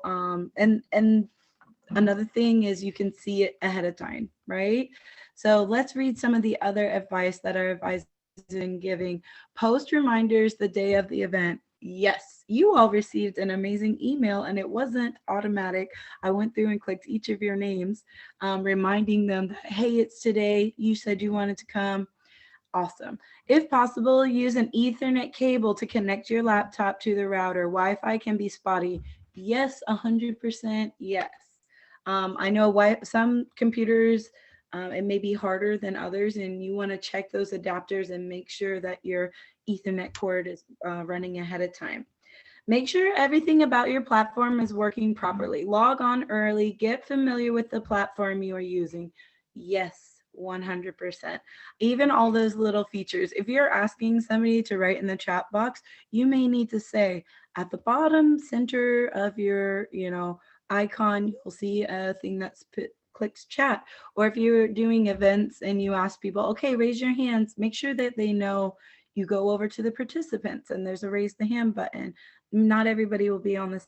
[SPEAKER 1] and another thing is you can see it ahead of time, right? So let's read some of the other advice that our advisors in giving. Post reminders the day of the event. Yes, you all received an amazing email and it wasn't automatic. I went through and clicked each of your names, reminding them that, hey, it's today. You said you wanted to come. Awesome. If possible, use an Ethernet cable to connect your laptop to the router. Wi-Fi can be spotty. Yes, 100% yes. I know some computers, it may be harder than others, and you want to check those adapters and make sure that your Ethernet cord is running ahead of time. Make sure everything about your platform is working properly. Log on early. Get familiar with the platform you are using. Yes, 100%. Even all those little features. If you're asking somebody to write in the chat box, you may need to say at the bottom center of your, icon, you'll see a thing that's clicks chat. Or if you're doing events and you ask people, okay, raise your hands, make sure that they know you go over to the participants and there's a raise the hand button. Not everybody will be on the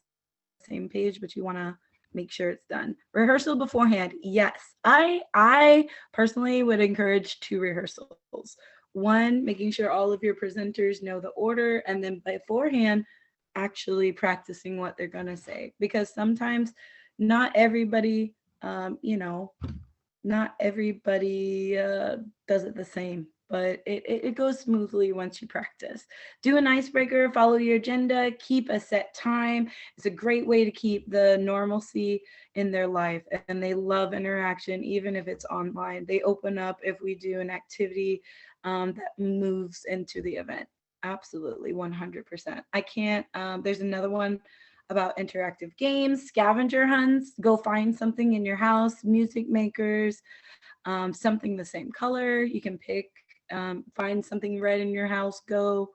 [SPEAKER 1] same page, but you want to make sure it's done. Rehearsal beforehand. Yes, I personally would encourage 2 rehearsals. One, making sure all of your presenters know the order, and then beforehand, actually practicing what they're going to say, because sometimes not everybody, not everybody does it the same, but it goes smoothly once you practice. Do an icebreaker, follow your agenda, keep a set time. It's a great way to keep the normalcy in their life, and they love interaction, even if it's online. They open up if we do an activity that moves into the event. Absolutely, 100%. I can't, there's another one about interactive games, scavenger hunts. Go find something in your house, music makers, something the same color. You can pick, find something red in your house, go.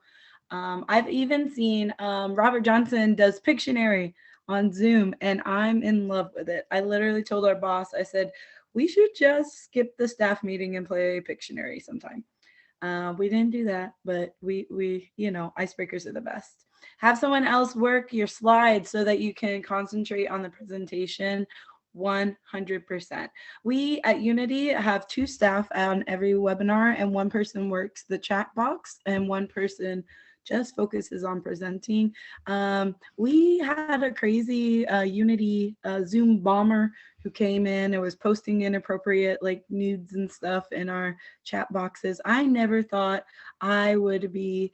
[SPEAKER 1] I've even seen Robert Johnson does Pictionary on Zoom, and I'm in love with it. I literally told our boss, I said, we should just skip the staff meeting and play Pictionary sometime. We didn't do that, but we icebreakers are the best. Have someone else work your slides so that you can concentrate on the presentation. 100%. We at Unity have 2 staff on every webinar, and 1 person works the chat box and 1 person just focuses on presenting. We had a crazy Unity Zoom bomber who came in and was posting inappropriate like nudes and stuff in our chat boxes. I never thought I would be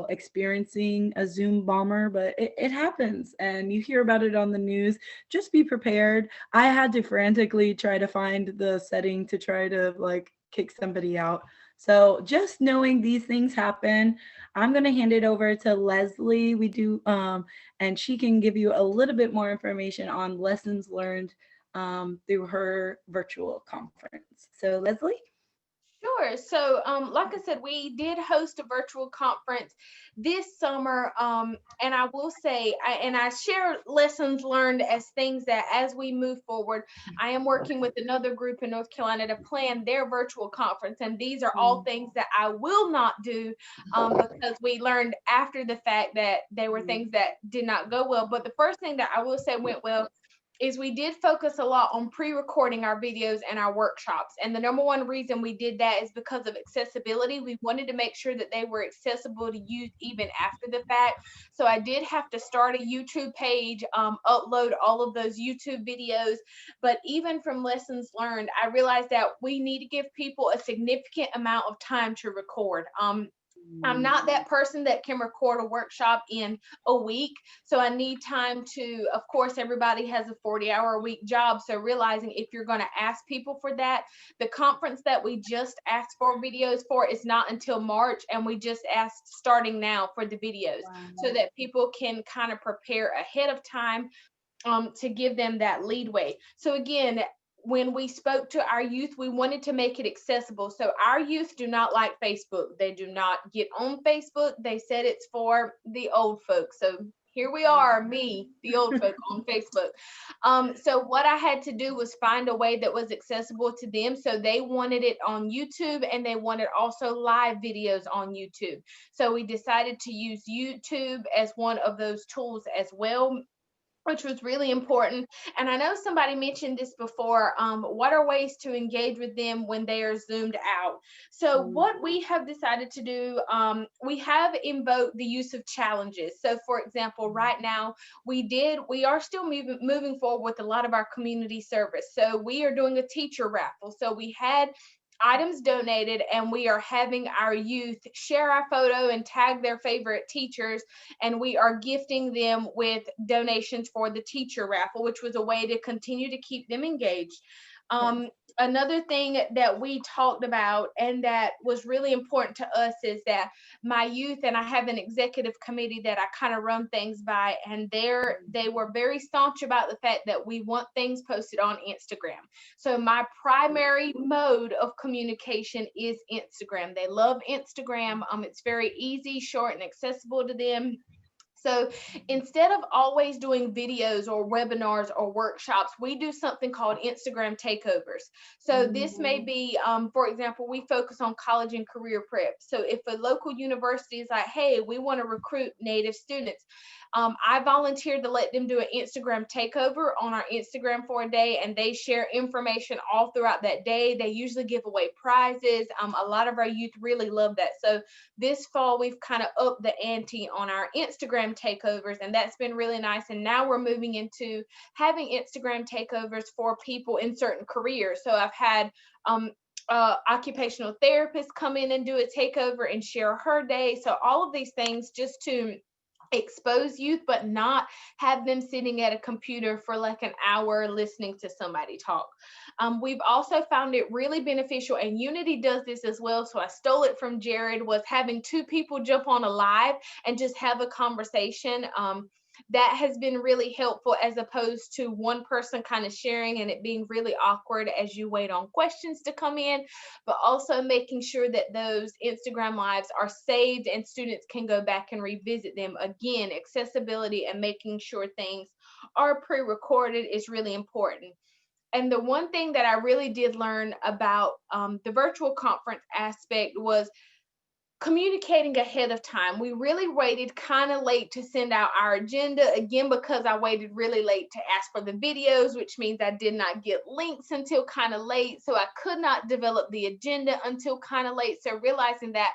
[SPEAKER 1] experiencing a Zoom bomber, but it happens and you hear about it on the news. Just be prepared. I had to frantically try to find the setting to try to like kick somebody out. So just knowing these things happen, I'm going to hand it over to Leslie. We do, and she can give you a little bit more information on lessons learned through her virtual conference. So Leslie?
[SPEAKER 7] Sure. So, like I said, we did host a virtual conference this summer. And I will say, I share lessons learned as things that as we move forward, I am working with another group in North Carolina to plan their virtual conference. And these are all things that I will not do because we learned after the fact that they were things that did not go well. But the first thing that I will say went well is we did focus a lot on pre-recording our videos and our workshops. And the number one reason we did that is because of accessibility. We wanted to make sure that they were accessible to use even after the fact. So I did have to start a YouTube page, upload all of those YouTube videos. But even from lessons learned, I realized that we need to give people a significant amount of time to record. I'm not that person that can record a workshop in a week. So I need time to, of course, everybody has a 40-hour-a-week job. So realizing if you're going to ask people for that, the conference that we just asked for videos for is not until March. And we just asked starting now for the videos so that people can kind of prepare ahead of time to give them that leadway. So again, when we spoke to our youth, we wanted to make it accessible. So our youth do not like Facebook. They do not get on Facebook. They said it's for the old folks. So here we are, me, the old folk on Facebook. So what I had to do was find a way that was accessible to them. So they wanted it on YouTube, and they wanted also live videos on YouTube. So we decided to use YouTube as one of those tools as well, which was really important. And I know somebody mentioned this before. What are ways to engage with them when they are zoomed out? So what we have decided to do, we have invoked the use of challenges. So for example, right now we are still moving forward with a lot of our community service. So we are doing a teacher raffle. So we had items donated, and we are having our youth share our photo and tag their favorite teachers, and we are gifting them with donations for the teacher raffle, which was a way to continue to keep them engaged. Another thing that we talked about and that was really important to us is that my youth, and I have an executive committee that I kind of run things by, and they were very staunch about the fact that we want things posted on Instagram. So my primary mode of communication is Instagram. They love Instagram. It's very easy, short, and accessible to them. So instead of always doing videos or webinars or workshops, we do something called Instagram takeovers. So this may be, for example, we focus on college and career prep. So if a local university is like, hey, we want to recruit Native students, I volunteered to let them do an Instagram takeover on our Instagram for a day, and they share information all throughout that day. They usually give away prizes. A lot of our youth really love that. So this fall, we've kind of upped the ante on our Instagram takeovers, and that's been really nice. And now we're moving into having Instagram takeovers for people in certain careers. So I've had occupational therapists come in and do a takeover and share her day. So all of these things just to expose youth, but not have them sitting at a computer for like an hour listening to somebody talk. We've also found it really beneficial, and Unity does this as well, so I stole it from Jared, was having two people jump on a live and just have a conversation. That has been really helpful, as opposed to one person kind of sharing and it being really awkward as you wait on questions to come in, but also making sure that those Instagram lives are saved and students can go back and revisit them. Again, accessibility and making sure things are pre-recorded is really important. And the one thing that I really did learn about the virtual conference aspect was communicating ahead of time. We really waited kind of late to send out our agenda, again because I waited really late to ask for the videos, which means I did not get links until kind of late. So I could not develop the agenda until kind of late. So realizing that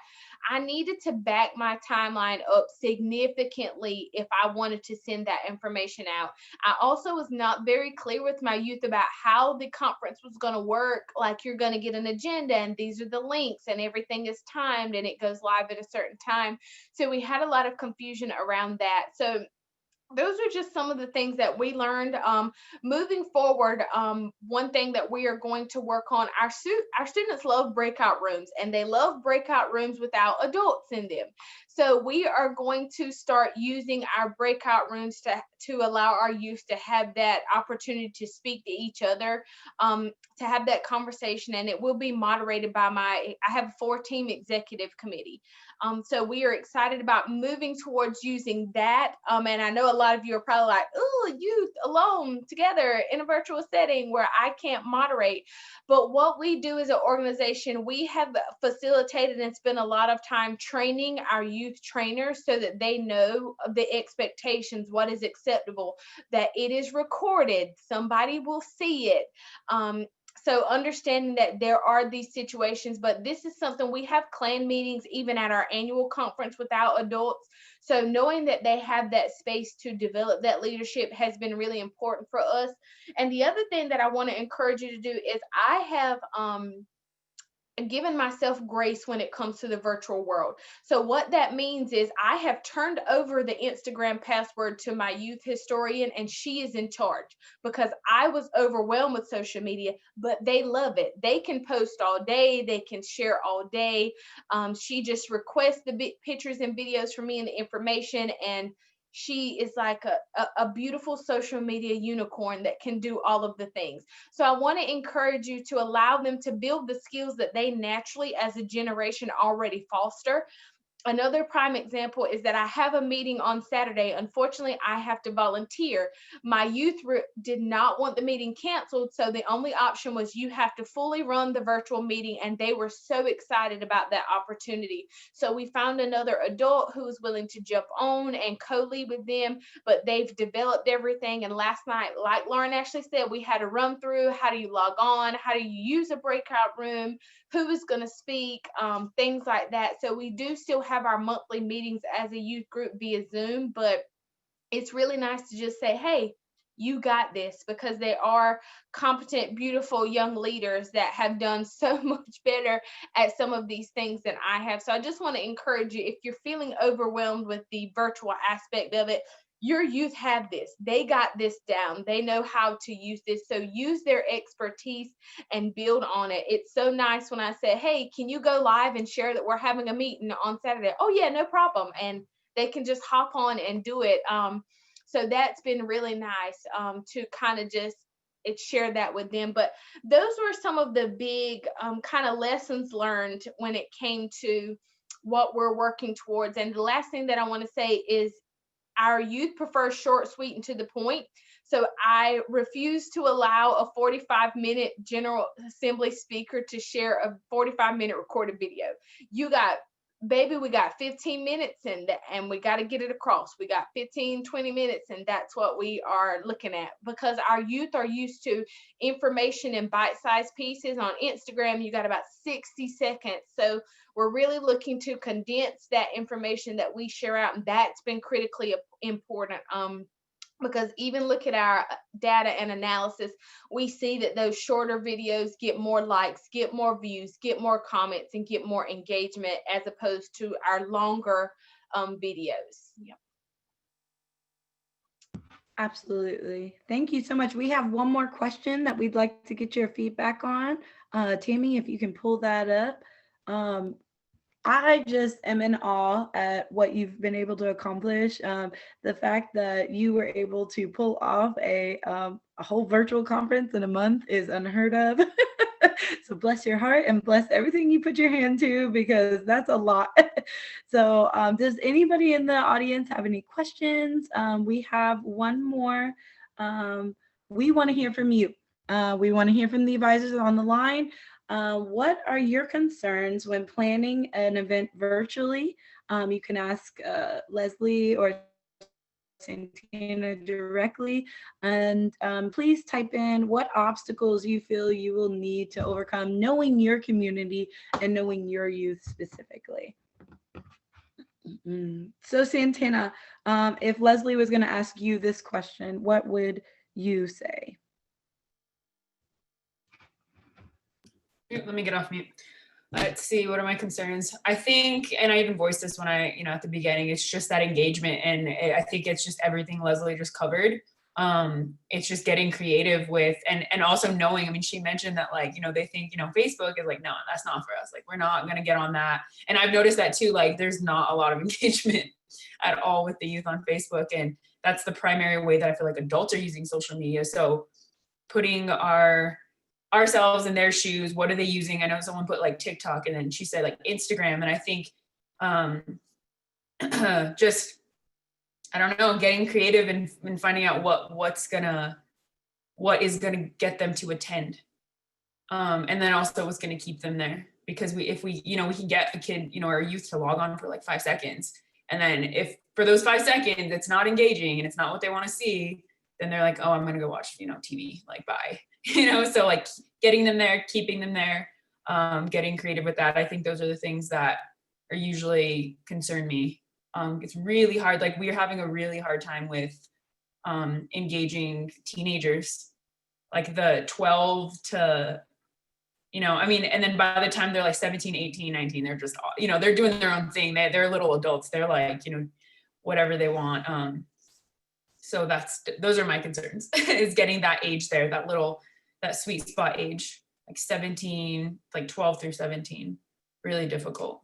[SPEAKER 7] I needed to back my timeline up significantly if I wanted to send that information out. I also was not very clear with my youth about how the conference was going to work. Like, you're going to get an agenda and these are the links and everything is timed and it goes live at a certain time. So we had a lot of confusion around that. So those are just some of the things that we learned. Moving forward, one thing that we are going to work on, our students love breakout rooms, and they love breakout rooms without adults in them. So we are going to start using our breakout rooms to allow our youth to have that opportunity to speak to each other, to have that conversation, and it will be moderated by I have a 4-team executive committee. So we are excited about moving towards using that. And I know a lot of you are probably like, oh, youth alone together in a virtual setting where I can't moderate. But what we do as an organization, we have facilitated and spent a lot of time training our youth trainers so that they know the expectations, what is acceptable, that it is recorded, somebody will see it. So understanding that there are these situations, but this is something we have clan meetings even at our annual conference without adults. So knowing that they have that space to develop that leadership has been really important for us. And the other thing that I want to encourage you to do is I have given myself grace when it comes to the virtual world. So what that means is I have turned over the Instagram password to my youth historian, and she is in charge, because I was overwhelmed with social media, but they love it. They can post all day, they can share all day. She just requests the pictures and videos from me and the information, and she is like a beautiful social media unicorn that can do all of the things. So I want to encourage you to allow them to build the skills that they naturally as a generation already foster. Another prime example is that I have a meeting on Saturday. Unfortunately, I have to volunteer. My youth did not want the meeting canceled, so the only option was you have to fully run the virtual meeting, and they were so excited about that opportunity. So we found another adult who was willing to jump on and co-lead with them, but they've developed everything. And last night, like Lauren Ashley said, we had a run through, how do you log on? How do you use a breakout room? Who is going to speak, things like that. So we do still have our monthly meetings as a youth group via Zoom, but it's really nice to just say, hey, you got this, because they are competent, beautiful young leaders that have done so much better at some of these things than I have. So I just want to encourage you, if you're feeling overwhelmed with the virtual aspect of it, your youth have this. They got this down. They know how to use this. So use their expertise and build on it. It's so nice when I say, hey, can you go live and share that we're having a meeting on Saturday? Oh yeah, no problem. And they can just hop on and do it. So that's been really nice to kind of just share that with them. But those were some of the big kind of lessons learned when it came to what we're working towards. And the last thing that I want to say is our youth prefer short, sweet, and to the point. So I refuse to allow a 45-minute General Assembly speaker to share a 45-minute recorded video. You got, baby, we got 15 minutes and we got to get it across. We got 15, 20 minutes, and that's what we are looking at, because our youth are used to information in bite-sized pieces. On Instagram, you got about 60 seconds. So we're really looking to condense that information that we share out, and that's been critically important. Because even look at our data and analysis, we see that those shorter videos get more likes, get more views, get more comments, and get more engagement, as opposed to our longer videos. Yep.
[SPEAKER 1] Absolutely. Thank you so much. We have one more question that we'd like to get your feedback on. Tammy, if you can pull that up. I just am in awe at what you've been able to accomplish. The fact that you were able to pull off a whole virtual conference in a month is unheard of. So bless your heart and bless everything you put your hand to, because that's a lot. So does anybody in the audience have any questions? We have one more. We want to hear from you. We want to hear from the advisors on the line. What are your concerns when planning an event virtually? You can ask Leslie or Santanna directly, and please type in what obstacles you feel you will need to overcome, knowing your community and knowing your youth specifically. So Santanna, if Leslie was going to ask you this question, what would you say?
[SPEAKER 2] Let me get off mute. Let's see, what are my concerns? I think, and I even voiced this when I, at the beginning, it's just that engagement. And I think it's just everything Leslie just covered. It's just getting creative with, and also knowing, I mean, she mentioned that like, they think, Facebook is like, no, that's not for us. Like, we're not going to get on that. And I've noticed that too, like there's not a lot of engagement at all with the youth on Facebook. And that's the primary way that I feel like adults are using social media. So putting ourselves in their shoes, what are they using? I know someone put like TikTok, and then she said like Instagram. And I think just, I don't know, getting creative and finding out what is gonna get them to attend. And then also what's gonna keep them there. Because if we can get a kid, our youth to log on for like 5 seconds. And then if for those 5 seconds, it's not engaging and it's not what they want to see, then they're like, oh, I'm gonna go watch, TV, like bye. So like getting them there, keeping them there, getting creative with that. I think those are the things that are usually concern me. It's really hard. Like we're having a really hard time with engaging teenagers, like the 12 to you know, I mean, and then by the time they're like 17, 18, 19, they're just, you know, they're doing their own thing. They're little adults. They're like, you know, whatever they want. So those are my concerns is getting that age there, that sweet spot age, like 17, like 12 through 17, really difficult.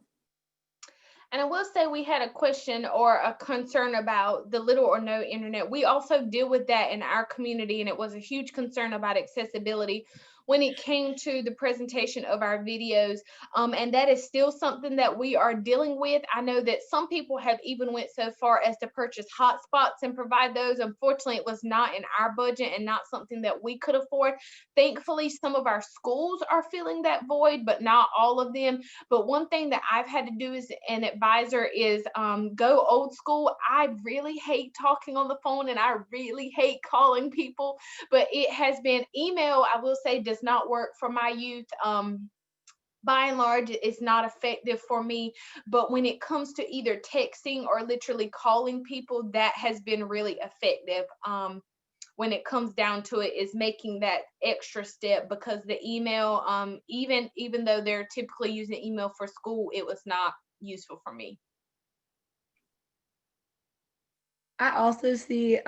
[SPEAKER 7] And I will say we had a question or a concern about the little or no internet. We also deal with that in our community, and it was a huge concern about accessibility when it came to the presentation of our videos. And that is still something that we are dealing with. I know that some people have even went so far as to purchase hotspots and provide those. Unfortunately, it was not in our budget and not something that we could afford. Thankfully, some of our schools are filling that void, but not all of them. But one thing that I've had to do as an advisor is go old school. I really hate talking on the phone and I really hate calling people, but it has been email, I will say, does not work for my youth. By and large, it's not effective for me. But when it comes to either texting or literally calling people, that has been really effective. When it comes down to it, is making that extra step, because the email, even though they're typically using email for school, it was not useful for me.
[SPEAKER 1] I also see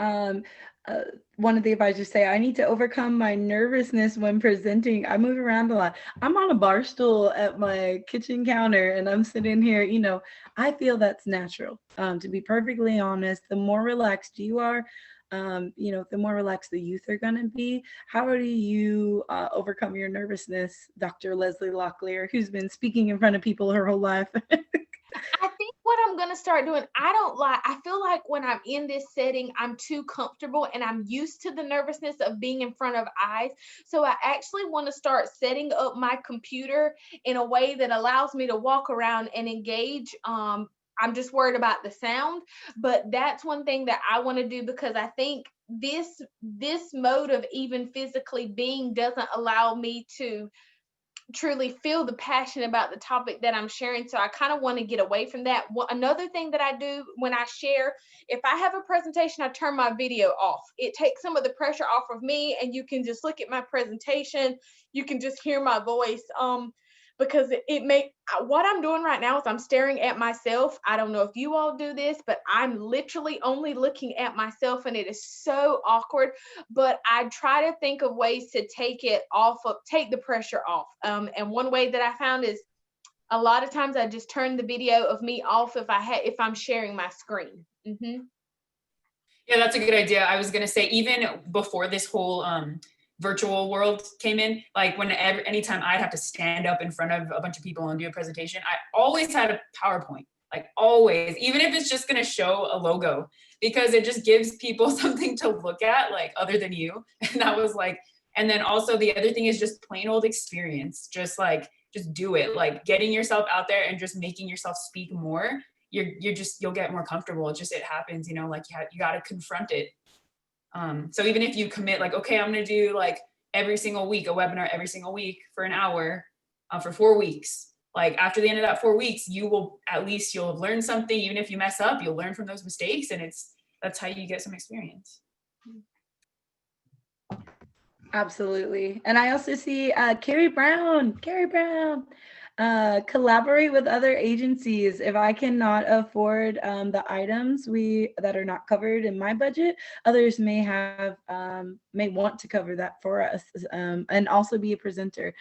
[SPEAKER 1] one of the advisors say, I need to overcome my nervousness when presenting. I move around a lot. I'm on a bar stool at my kitchen counter and I'm sitting here, you know, I feel that's natural. To be perfectly honest, the more relaxed you are, you know, the more relaxed the youth are going to be. How do you overcome your nervousness, Dr. Leslie Locklear, who's been speaking in front of people her whole life?
[SPEAKER 7] I think what I'm going to start doing, I feel like when I'm in this setting, I'm too comfortable and I'm used to the nervousness of being in front of eyes. So I actually want to start setting up my computer in a way that allows me to walk around and engage. I'm just worried about the sound, but that's one thing that I want to do, because I think this mode of even physically being doesn't allow me to truly feel the passion about the topic that I'm sharing. So I kind of want to get away from that. Another thing that I do when I share, if I have a presentation, I turn my video off. It takes some of the pressure off of me and you can just look at my presentation. You can just hear my voice. Because what I'm doing right now is I'm staring at myself. I don't know if you all do this, but I'm literally only looking at myself and it is so awkward. But I try to think of ways to take the pressure off. And one way that I found is a lot of times I just turn the video of me off if I'm sharing my screen. Mm-hmm.
[SPEAKER 2] Yeah, that's a good idea. I was going to say, even before this whole virtual world came in, like anytime I'd have to stand up in front of a bunch of people and do a presentation, I always had a PowerPoint, like always, even if it's just going to show a logo, because it just gives people something to look at, like other than you. And that was like, and then also the other thing is just plain old experience, just do it, like getting yourself out there and just making yourself speak more. You'll get more comfortable. It happens, you know, like you got to confront it. So even if you commit, like, okay, I'm going to do like every single week, a webinar every single week for an hour for 4 weeks, like after the end of that 4 weeks, you'll have learned something. Even if you mess up, you'll learn from those mistakes. And that's how you get some experience.
[SPEAKER 1] Absolutely. And I also see Carrie Brown, collaborate with other agencies. If I cannot afford the items that are not covered in my budget, others may want to cover that for us, and also be a presenter.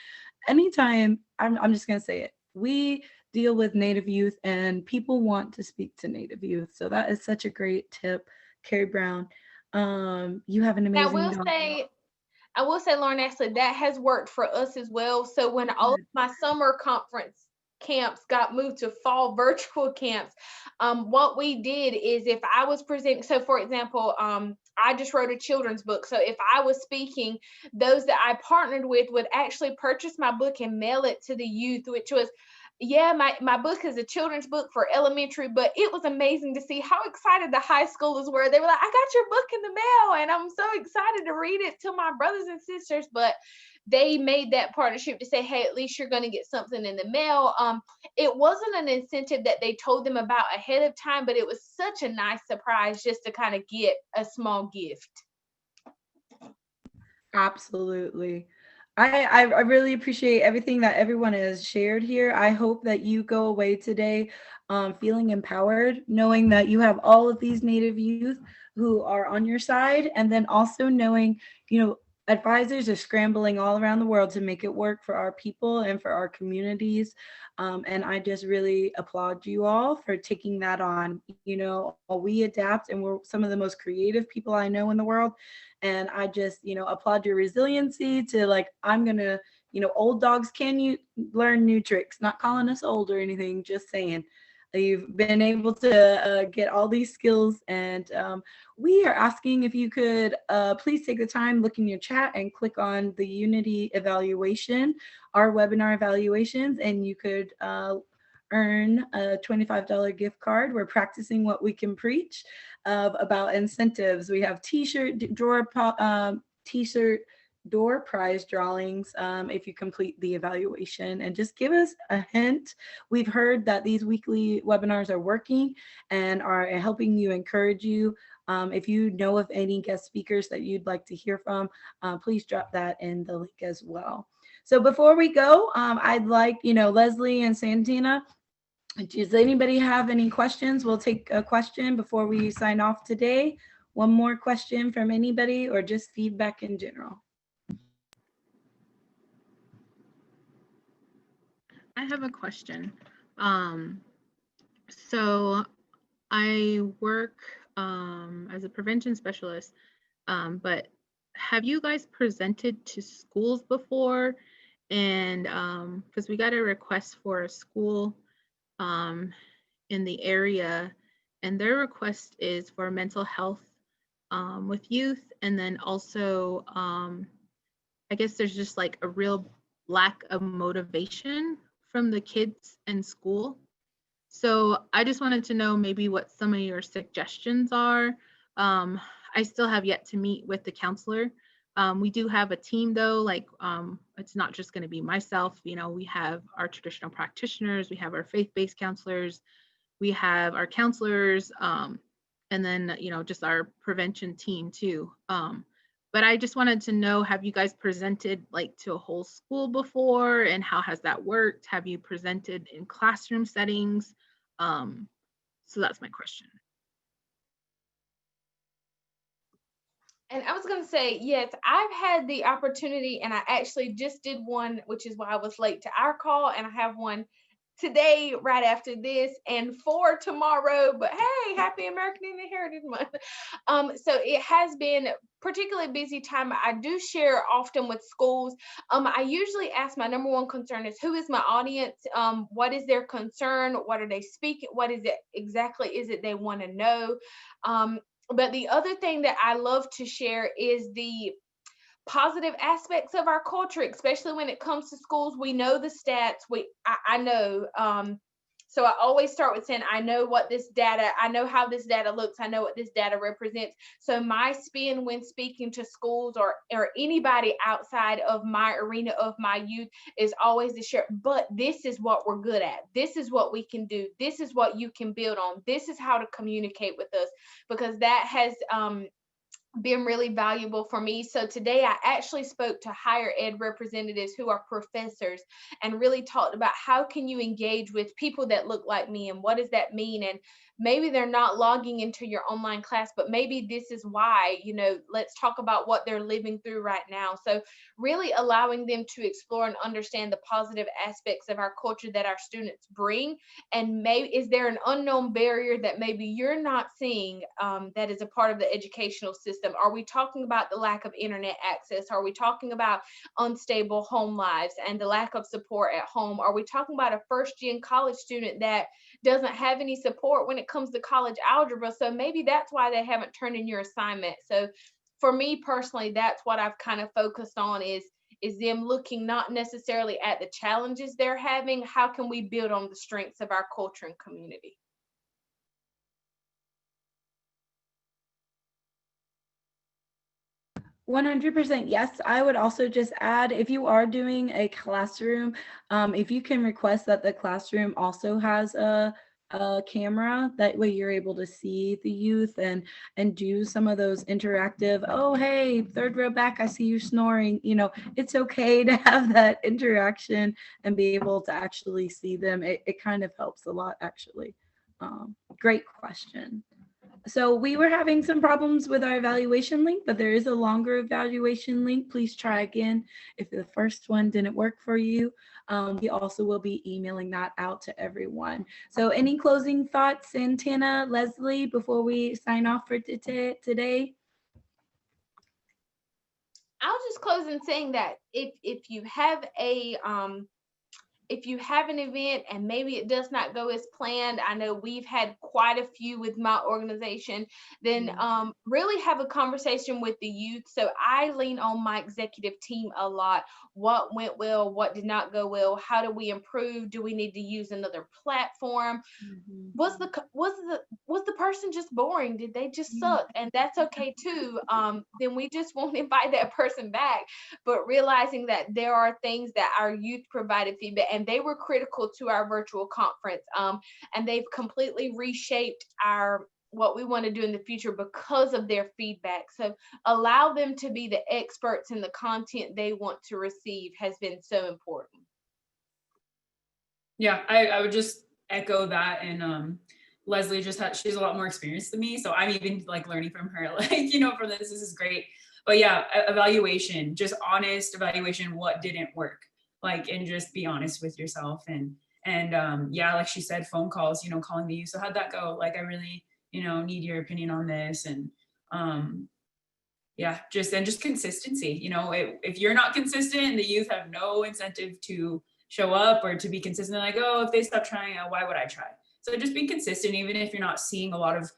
[SPEAKER 1] Anytime, I'm just going to say it, we deal with Native youth and people want to speak to Native youth. So that is such a great tip, Carrie Brown. You have an amazing
[SPEAKER 7] I will say, Lauren, Ashley, that has worked for us as well. So when all of my summer conference camps got moved to fall virtual camps, what we did is, if I was presenting, so for example, I just wrote a children's book. So if I was speaking, those that I partnered with would actually purchase my book and mail it to the youth, which was, my book is a children's book for elementary, but it was amazing to see how excited the high schoolers were. They were like, I got your book in the mail and I'm so excited to read it to my brothers and sisters. But they made that partnership to say, hey, at least you're going to get something in the mail. It wasn't an incentive that they told them about ahead of time, but it was such a nice surprise just to kind of get a small gift.
[SPEAKER 1] Absolutely. I really appreciate everything that everyone has shared here. I hope that you go away today feeling empowered, knowing that you have all of these Native youth who are on your side, and then also knowing, advisors are scrambling all around the world to make it work for our people and for our communities. And I just really applaud you all for taking that on. We adapt and we're some of the most creative people I know in the world. And I just, applaud your resiliency to like, I'm going to, old dogs can you learn new tricks, not calling us old or anything, just saying. You've been able to get all these skills, and we are asking if you could please take the time, look in your chat, and click on the Unity evaluation, our webinar evaluations, and you could earn a $25 gift card. We're practicing what we can preach about incentives. We have t-shirt door prize drawings if you complete the evaluation, and just give us a hint. We've heard that these weekly webinars are working and are helping you, encourage you. If you know of any guest speakers that you'd like to hear from, please drop that in the link as well. So before we go, I'd like, Leslie and Santanna, does anybody have any questions? We'll take a question before we sign off today. One more question from anybody, or just feedback in general?
[SPEAKER 6] I have a question. So I work as a prevention specialist, but have you guys presented to schools before? And because we got a request for a school in the area, and their request is for mental health with youth, and then also I guess there's just like a real lack of motivation from the kids in school. So I just wanted to know maybe what some of your suggestions are. I still have yet to meet with the counselor. We do have a team though, like it's not just going to be myself. We have our traditional practitioners, we have our faith-based counselors, we have our counselors, and then, just our prevention team too. But I just wanted to know, have you guys presented like to a whole school before, and how has that worked? Have you presented in classroom settings? So that's my question.
[SPEAKER 7] And I was going to say, yes, I've had the opportunity, and I actually just did one, which is why I was late to our call. And I have one today, right after this, and 4 tomorrow. But hey, happy American Indian Heritage Month. So it has been particularly busy time. I do share often with schools. I usually ask, my number one concern is, who is my audience? What is their concern? What are they speaking? What is it exactly is it they want to know? But the other thing that I love to share is the positive aspects of our culture, especially when it comes to schools. We know the stats. I know. So I always start with saying, I know how this data looks. I know what this data represents. So my spin when speaking to schools or anybody outside of my arena of my youth is always to share, but this is what we're good at. This is what we can do. This is what you can build on. This is how to communicate with us, because that has been really valuable for me. So today I actually spoke to higher ed representatives who are professors, and really talked about how can you engage with people that look like me, and what does that mean? And maybe they're not logging into your online class, but maybe this is why, let's talk about what they're living through right now. So really allowing them to explore and understand the positive aspects of our culture that our students bring. And maybe, is there an unknown barrier that maybe you're not seeing that is a part of the educational system? Are we talking about the lack of internet access? Are we talking about unstable home lives and the lack of support at home? Are we talking about a first-gen college student that doesn't have any support when it comes to college algebra? So maybe that's why they haven't turned in your assignment. So for me personally, that's what I've kind of focused on, is them looking not necessarily at the challenges they're having. How can we build on the strengths of our culture and community?
[SPEAKER 1] 100% yes. I would also just add, if you are doing a classroom, if you can request that the classroom also has a a camera. That way you're able to see the youth and do some of those interactive, oh, hey, third row back, I see you snoring. It's okay to have that interaction and be able to actually see them. It kind of helps a lot, actually. Great question. So we were having some problems with our evaluation link, but there is a longer evaluation link. Please try again if the first one didn't work for you. We also will be emailing that out to everyone. So any closing thoughts, Santanna, Leslie, before we sign off for today?
[SPEAKER 7] I'll just close in saying that if you have an event and maybe it does not go as planned, I know we've had quite a few with my organization, then really have a conversation with the youth. So I lean on my executive team a lot. What went well? What did not go well? How do we improve? Do we need to use another platform? Was the person just boring? Did they just suck? And that's okay too. Then we just won't invite that person back. But realizing that there are things that our youth provided feedback, and they were critical to our virtual conference. And they've completely reshaped what we want to do in the future because of their feedback. So allow them to be the experts in the content they want to receive has been so important.
[SPEAKER 2] Yeah, I would just echo that. And Leslie she's a lot more experienced than me. So I'm even like learning from her, like, from this is great. But yeah, evaluation, just honest evaluation, what didn't work, like, and just be honest with yourself. And yeah, like she said, phone calls, calling the youth. So how'd that go? Like, I really, need your opinion on this. And yeah, just consistency, if you're not consistent, the youth have no incentive to show up or to be consistent. Like, oh, if they stop trying, why would I try? So just be consistent, even if you're not seeing a lot of,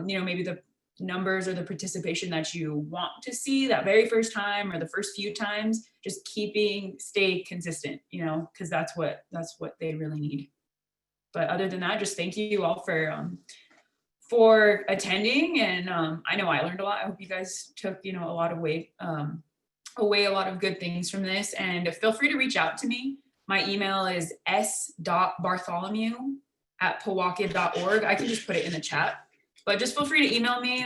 [SPEAKER 2] maybe the numbers or the participation that you want to see that very first time or the first few times. Just stay consistent, because that's what they really need. But other than that, just thank you all for attending. And I know I learned a lot. I hope you guys took, a lot of away a lot of good things from this. And feel free to reach out to me. My email is s.bartholomew@pewaukee.org. I can just put it in the chat, but just feel free to email me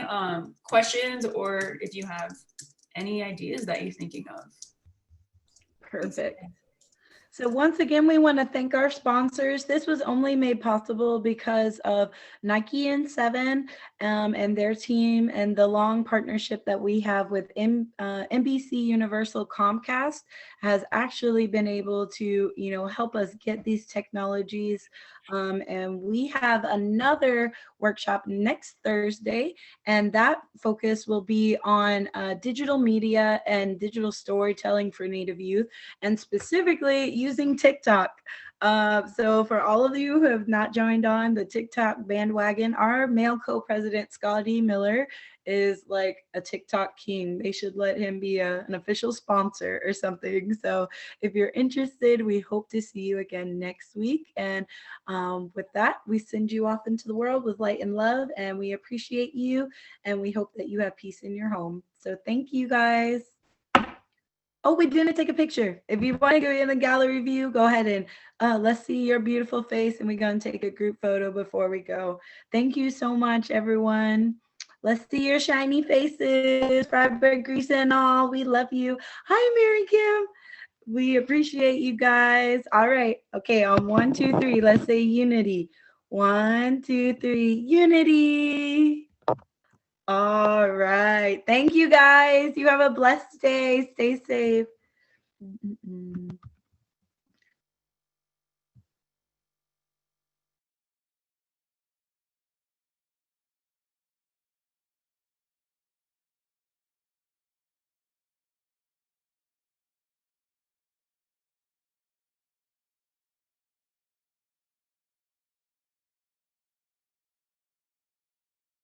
[SPEAKER 2] questions, or if you have any ideas that you're thinking of.
[SPEAKER 1] Perfect. So once again, we want to thank our sponsors. This was only made possible because of Nike and Seven and their team, and the long partnership that we have with NBC Universal Comcast has actually been able to, help us get these technologies. And we have another workshop next Thursday, and that focus will be on digital media and digital storytelling for Native youth, and specifically using TikTok. So for all of you who have not joined on the TikTok bandwagon, our male co-president, Scotty Miller, is like a TikTok king. They should let him be an official sponsor or something. So if you're interested, we hope to see you again next week. And with that, we send you off into the world with light and love, and we appreciate you, and we hope that you have peace in your home. So thank you, guys. Oh, we didn't take a picture. If you want to go in the gallery view, go ahead and let's see your beautiful face, and we're going to take a group photo before we go. Thank you so much, everyone. Let's see your shiny faces, fried bread grease and all. We love you. Hi, Mary Kim. We appreciate you guys. All right. Okay, on 1, 2, 3, let's say unity. 1, 2, 3, unity. All right. Thank you, guys. You have a blessed day. Stay safe.